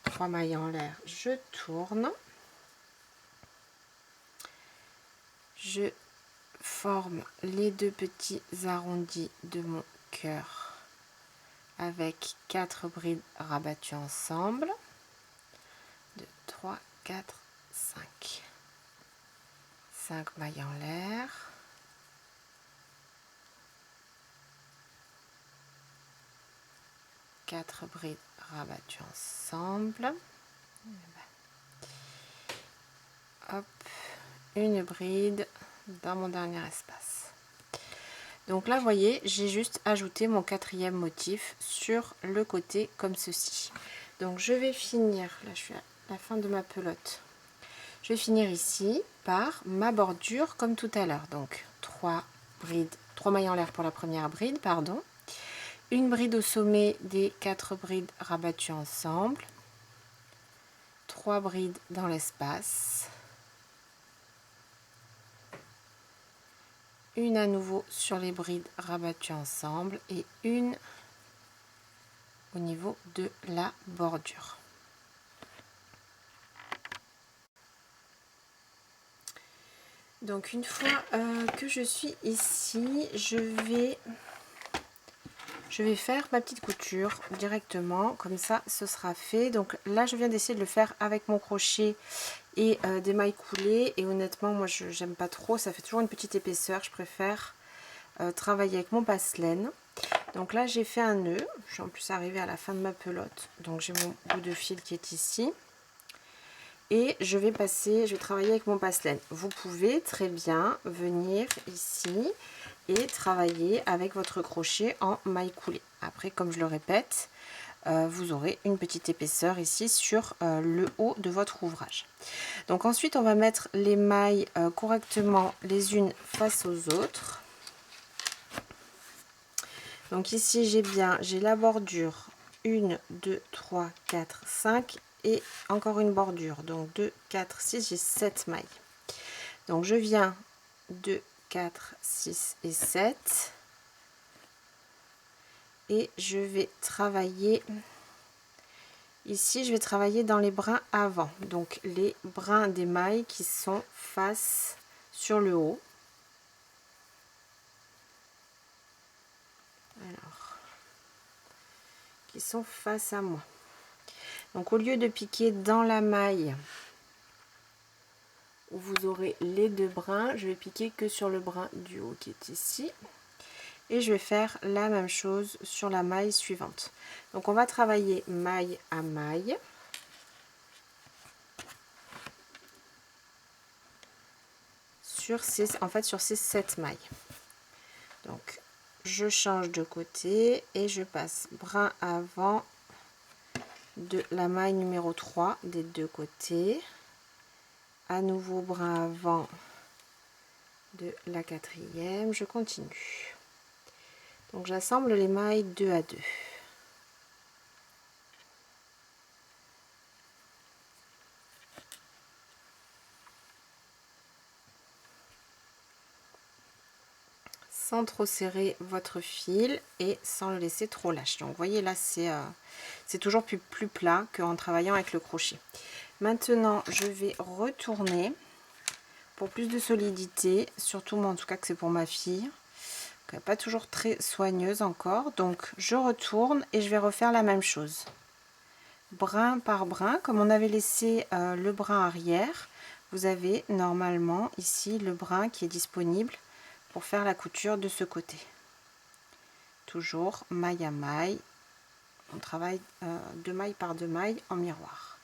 3 mailles en l'air, je tourne, je forme les 2 petits arrondis de mon cœur avec 4 brides rabattues ensemble, 2, 3, 4, 5. 5 mailles en l'air, quatre brides rabattues ensemble, hop, une bride dans mon dernier espace. Donc là, vous voyez, j'ai juste ajouté mon 4e motif sur le côté comme ceci. Donc je vais finir, là je suis à la fin de ma pelote, je vais finir ici par ma bordure comme tout à l'heure. Donc 3 mailles en l'air pour la première bride, pardon, une bride au sommet des 4 brides rabattues ensemble, 3 brides dans l'espace, une à nouveau sur les brides rabattues ensemble et une au niveau de la bordure. Donc une fois que je suis ici, je vais faire ma petite couture directement, comme ça ce sera fait. Donc là je viens d'essayer de le faire avec mon crochet et des mailles coulées, et honnêtement moi j'aime pas trop, ça fait toujours une petite épaisseur, je préfère travailler avec mon passe-laine. Donc là j'ai fait un nœud, je suis en plus arrivée à la fin de ma pelote, donc j'ai mon bout de fil qui est ici. Et je vais travailler avec mon passe-laine. Vous pouvez très bien venir ici et travailler avec votre crochet en maille coulée. Après, comme je le répète, vous aurez une petite épaisseur ici sur le haut de votre ouvrage. Donc ensuite, on va mettre les mailles correctement les unes face aux autres. Donc ici, j'ai la bordure 1, 2, 3, 4, 5 et encore une bordure. Donc 2, 4, 6, j'ai 7 mailles. Donc je viens 2, 4, 6 et 7. Et je vais travailler, ici je vais travailler dans les brins avant. Donc les brins des mailles qui sont face sur le haut. Alors, qui sont face à moi. Donc au lieu de piquer dans la maille où vous aurez les 2 brins, je vais piquer que sur le brin du haut qui est ici. Et je vais faire la même chose sur la maille suivante. Donc on va travailler maille à maille. Sur ces 7 mailles. Donc je change de côté et je passe brin avant de la maille numéro 3 des 2 côtés, à nouveau brin avant de la 4e, je continue. Donc j'assemble les mailles 2 à 2. Sans trop serrer votre fil et sans le laisser trop lâche. Donc vous voyez là c'est toujours plus plat qu'en travaillant avec le crochet. Maintenant je vais retourner pour plus de solidité, surtout moi en tout cas que c'est pour ma fille, pas toujours très soigneuse encore. Donc je retourne et je vais refaire la même chose, brin par brin, comme on avait laissé le brin arrière. Vous avez normalement ici le brin qui est disponible pour faire la couture de ce côté. Toujours maille à maille, on travaille 2 mailles par 2 mailles en miroir.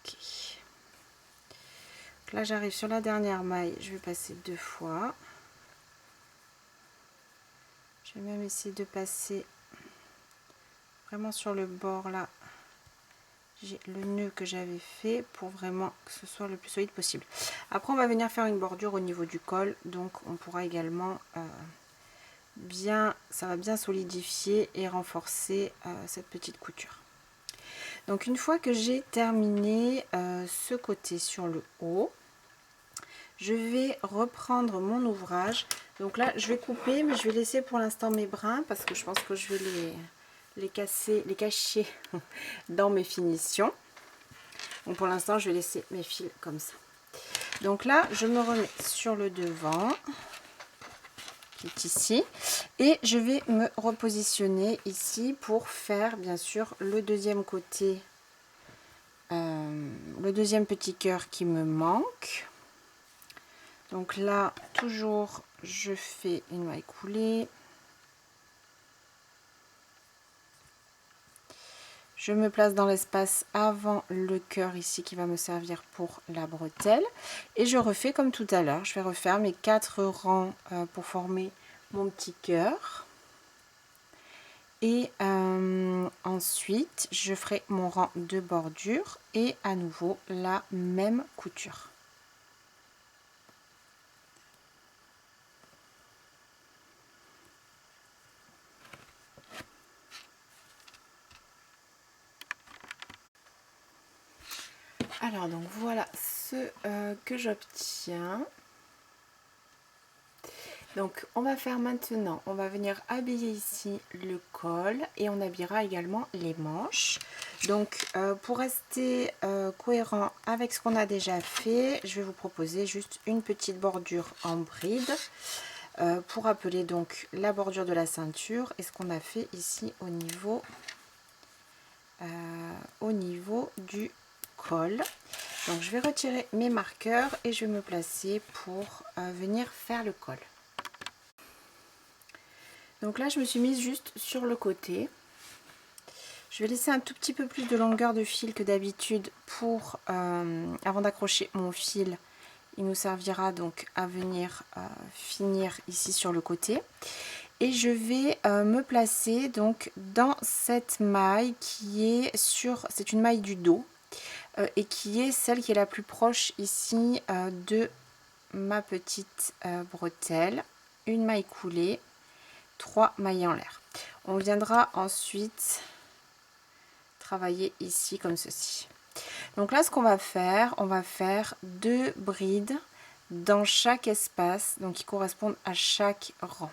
Ok. Donc là j'arrive sur la dernière maille, je vais passer 2 fois. Je vais même essayer de passer vraiment sur le bord là. J'ai le nœud que j'avais fait pour vraiment que ce soit le plus solide possible. Après on va venir faire une bordure au niveau du col, donc on pourra également ça va bien solidifier et renforcer cette petite couture. Donc une fois que j'ai terminé ce côté sur le haut, je vais reprendre mon ouvrage. Donc là je vais couper, mais je vais laisser pour l'instant mes brins parce que je pense que je vais les cacher dans mes finitions. Donc pour l'instant je vais laisser mes fils comme ça. Donc là je me remets sur le devant qui est ici et je vais me repositionner ici pour faire bien sûr le deuxième côté, le deuxième petit cœur qui me manque. Donc là toujours je fais une maille coulée, je me place dans l'espace avant le cœur ici qui va me servir pour la bretelle et je refais comme tout à l'heure. Je vais refaire mes 4 rangs pour former mon petit cœur et ensuite je ferai mon rang de bordure et à nouveau la même couture. Alors donc voilà ce que j'obtiens. Donc on va faire maintenant, on va venir habiller ici le col et on habillera également les manches. Donc pour rester cohérent avec ce qu'on a déjà fait, je vais vous proposer juste une petite bordure en bride pour rappeler donc la bordure de la ceinture et ce qu'on a fait ici au niveau du col. Donc je vais retirer mes marqueurs et je vais me placer pour venir faire le col. Donc là je me suis mise juste sur le côté. Je vais laisser un tout petit peu plus de longueur de fil que d'habitude pour avant d'accrocher mon fil. Il nous servira donc à venir finir ici sur le côté. Et je vais me placer donc dans cette maille qui est sur, c'est une maille du dos et qui est celle qui est la plus proche ici de ma petite bretelle. Une maille coulée, 3 mailles en l'air. On viendra ensuite travailler ici comme ceci. Donc là ce qu'on va faire, on va faire 2 brides dans chaque espace, donc qui correspondent à chaque rang.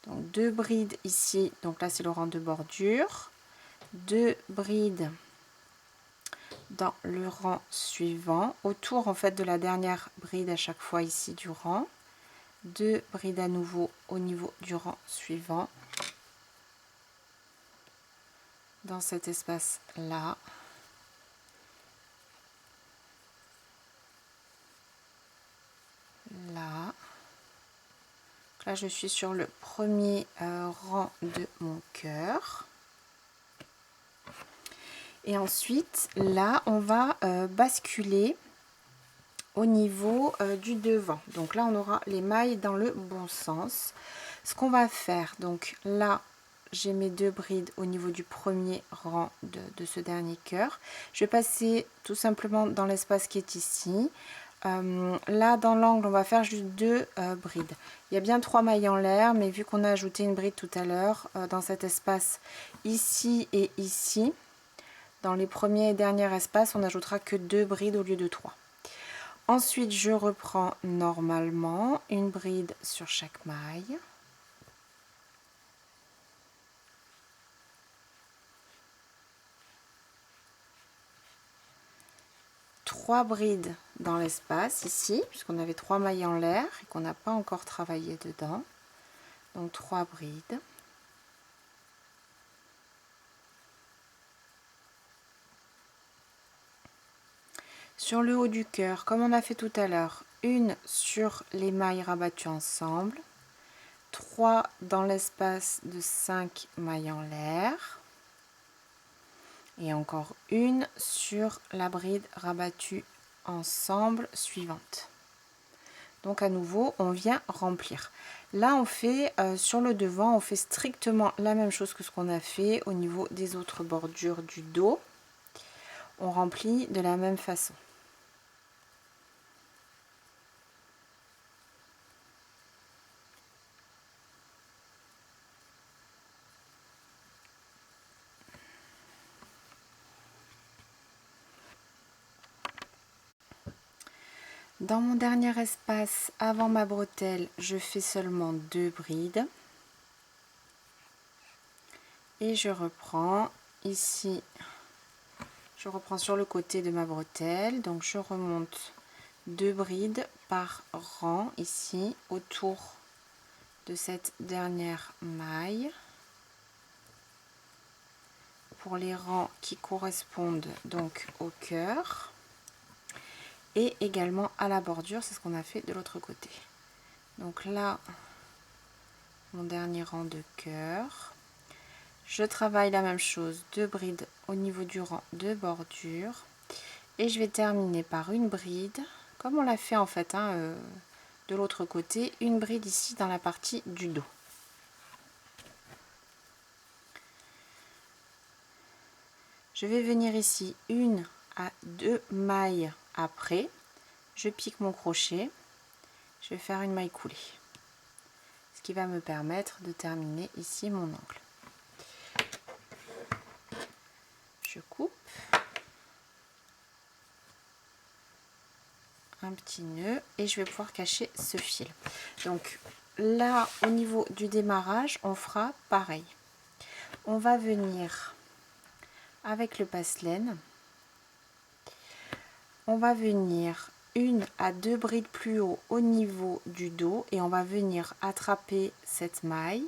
Donc 2 brides ici, donc là c'est le rang de bordure, 2 brides dans le rang suivant, autour en fait de la dernière bride à chaque fois ici du rang, 2 brides à nouveau au niveau du rang suivant, dans cet espace là, là. Là je suis sur le premier rang de mon cœur et ensuite là on va basculer au niveau du devant. Donc là on aura les mailles dans le bon sens. Ce qu'on va faire, donc là j'ai mes 2 brides au niveau du premier rang de ce dernier cœur. Je vais passer tout simplement dans l'espace qui est ici. Là dans l'angle on va faire juste 2 brides. Il y a bien 3 mailles en l'air, mais vu qu'on a ajouté une bride tout à l'heure dans cet espace ici et ici, dans les premiers et derniers espaces on n'ajoutera que 2 brides au lieu de 3. Ensuite je reprends normalement une bride sur chaque maille. Trois brides dans l'espace ici, puisqu'on avait 3 mailles en l'air et qu'on n'a pas encore travaillé dedans. Donc 3 brides. Sur le haut du cœur, comme on a fait tout à l'heure, une sur les mailles rabattues ensemble, 3 dans l'espace de 5 mailles en l'air. et encore une sur la bride rabattue ensemble suivante. Donc à nouveau on vient remplir. Là on fait sur le devant, on fait strictement la même chose que ce qu'on a fait au niveau des autres bordures du dos. On remplit de la même façon. Dans mon dernier espace avant ma bretelle, je fais seulement 2 brides. Et je reprends ici, je reprends sur le côté de ma bretelle. Donc je remonte 2 brides par rang ici autour de cette dernière maille. Pour les rangs qui correspondent donc au cœur. Et également à la bordure, c'est ce qu'on a fait de l'autre côté. Donc là, mon dernier rang de cœur. Je travaille la même chose, 2 brides au niveau du rang de bordure. Et je vais terminer par une bride, comme on l'a fait en fait de l'autre côté, une bride ici dans la partie du dos. Je vais venir ici 1 à 2 mailles après. Je pique mon crochet, je vais faire une maille coulée, ce qui va me permettre de terminer ici mon angle. Je coupe un petit nœud et je vais pouvoir cacher ce fil. Donc là au niveau du démarrage on fera pareil. On va venir avec le passe-laine, on va venir 1 à 2 brides plus haut au niveau du dos et on va venir attraper cette maille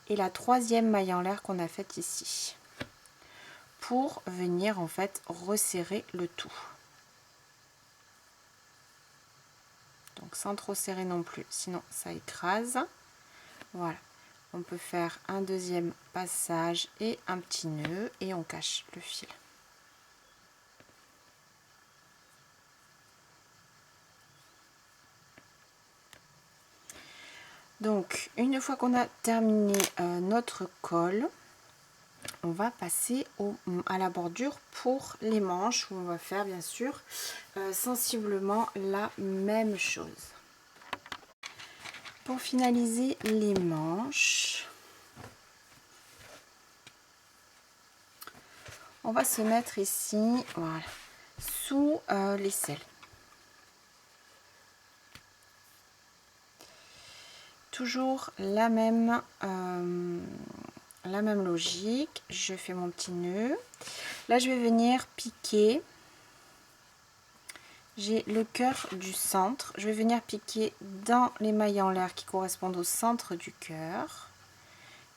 et la troisième maille en l'air qu'on a faite ici pour venir en fait resserrer le tout. Donc sans trop serrer non plus, sinon ça écrase. Voilà, on peut faire un deuxième passage et un petit nœud et on cache le fil. Donc une fois qu'on a terminé notre col, on va passer à la bordure pour les manches où on va faire bien sûr sensiblement la même chose. Pour finaliser les manches, on va se mettre ici, voilà, sous l'aisselle. Toujours la même logique, je fais mon petit nœud. Là je vais venir piquer, j'ai le cœur du centre, je vais venir piquer dans les mailles en l'air qui correspondent au centre du cœur,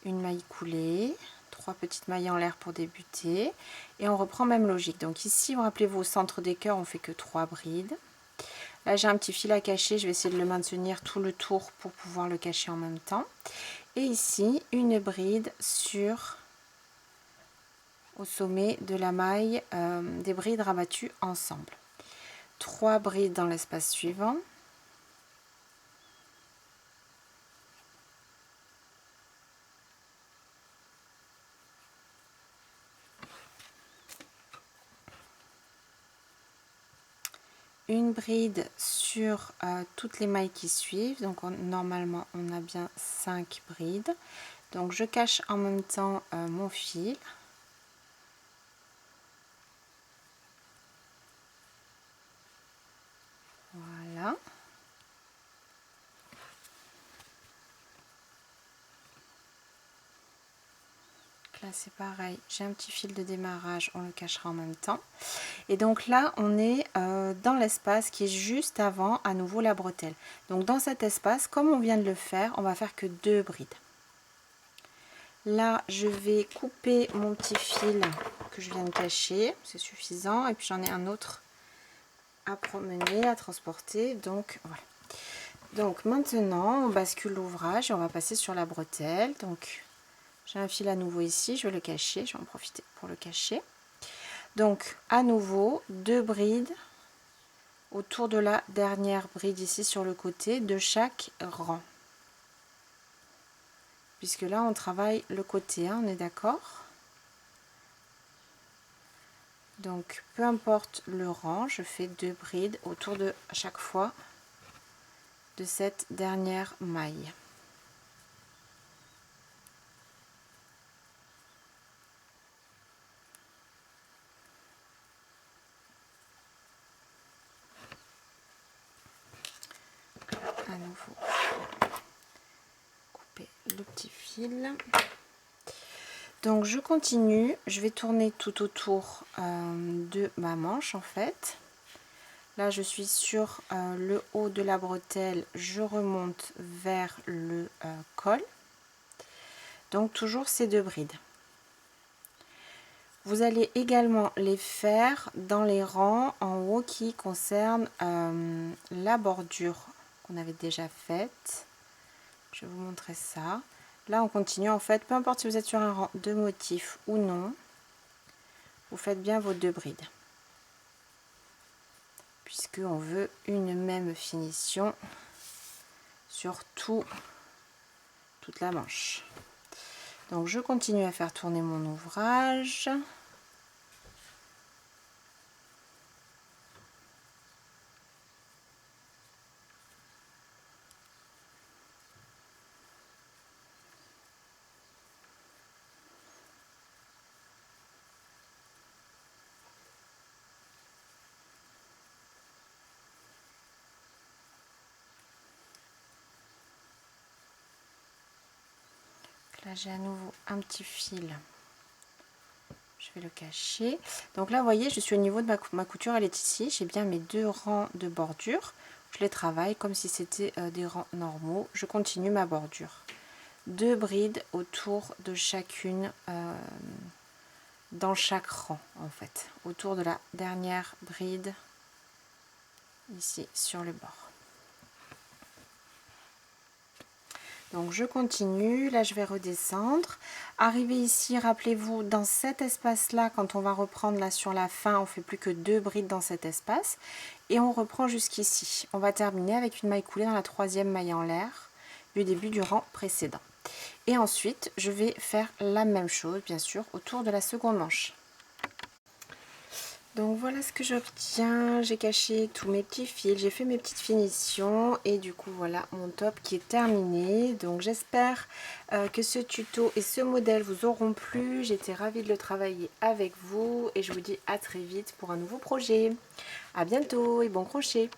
une maille coulée, 3 petites mailles en l'air pour débuter et on reprend même logique. Donc ici, rappelez-vous, au centre des cœurs on fait que 3 brides. Là j'ai un petit fil à cacher, je vais essayer de le maintenir tout le tour pour pouvoir le cacher en même temps. Et ici une bride sur au sommet de la maille des brides rabattues ensemble. 3 brides dans l'espace suivant. Une bride sur toutes les mailles qui suivent, donc normalement on a bien 5 brides. Donc je cache en même temps mon fil. Voilà. Là c'est pareil, j'ai un petit fil de démarrage, on le cachera en même temps. Et donc là on est dans l'espace qui est juste avant à nouveau la bretelle. Donc dans cet espace, comme on vient de le faire, on va faire que 2 brides. Là je vais couper mon petit fil que je viens de cacher, c'est suffisant, et puis j'en ai un autre à promener, à transporter, donc voilà. Donc maintenant on bascule l'ouvrage et on va passer sur la bretelle. Donc j'ai un fil à nouveau ici, je vais le cacher, je vais en profiter pour le cacher. Donc à nouveau 2 brides autour de la dernière bride ici sur le côté de chaque rang, puisque là on travaille le côté, hein, on est d'accord. Donc peu importe le rang, je fais 2 brides autour de à chaque fois de cette dernière maille. À nouveau couper le petit fil. Donc je continue, je vais tourner tout autour de ma manche en fait. Là je suis sur le haut de la bretelle, je remonte vers le col. Donc toujours ces 2 brides. Vous allez également les faire dans les rangs en haut qui concernent la bordure qu'on avait déjà faite. Je vais vous montrer ça. Là on continue en fait, peu importe si vous êtes sur un rang de motif ou non, vous faites bien vos 2 brides, puisque on veut une même finition sur toute la manche. Donc je continue à faire tourner mon ouvrage. Là j'ai à nouveau un petit fil, je vais le cacher. Donc là vous voyez, je suis au niveau de ma couture, elle est ici, j'ai bien mes 2 rangs de bordure, je les travaille comme si c'était des rangs normaux. Je continue ma bordure, 2 brides autour de chacune dans chaque rang en fait, autour de la dernière bride ici sur le bord. Donc je continue, là je vais redescendre, arriver ici, rappelez-vous, dans cet espace là, quand on va reprendre là sur la fin, on fait plus que 2 brides dans cet espace et on reprend jusqu'ici. On va terminer avec une maille coulée dans la 3e maille en l'air du début du rang précédent. Et ensuite je vais faire la même chose bien sûr autour de la seconde manche. Donc voilà ce que j'obtiens, j'ai caché tous mes petits fils, j'ai fait mes petites finitions et du coup voilà mon top qui est terminé. Donc j'espère que ce tuto et ce modèle vous auront plu, j'étais ravie de le travailler avec vous et je vous dis à très vite pour un nouveau projet. À bientôt et bon crochet!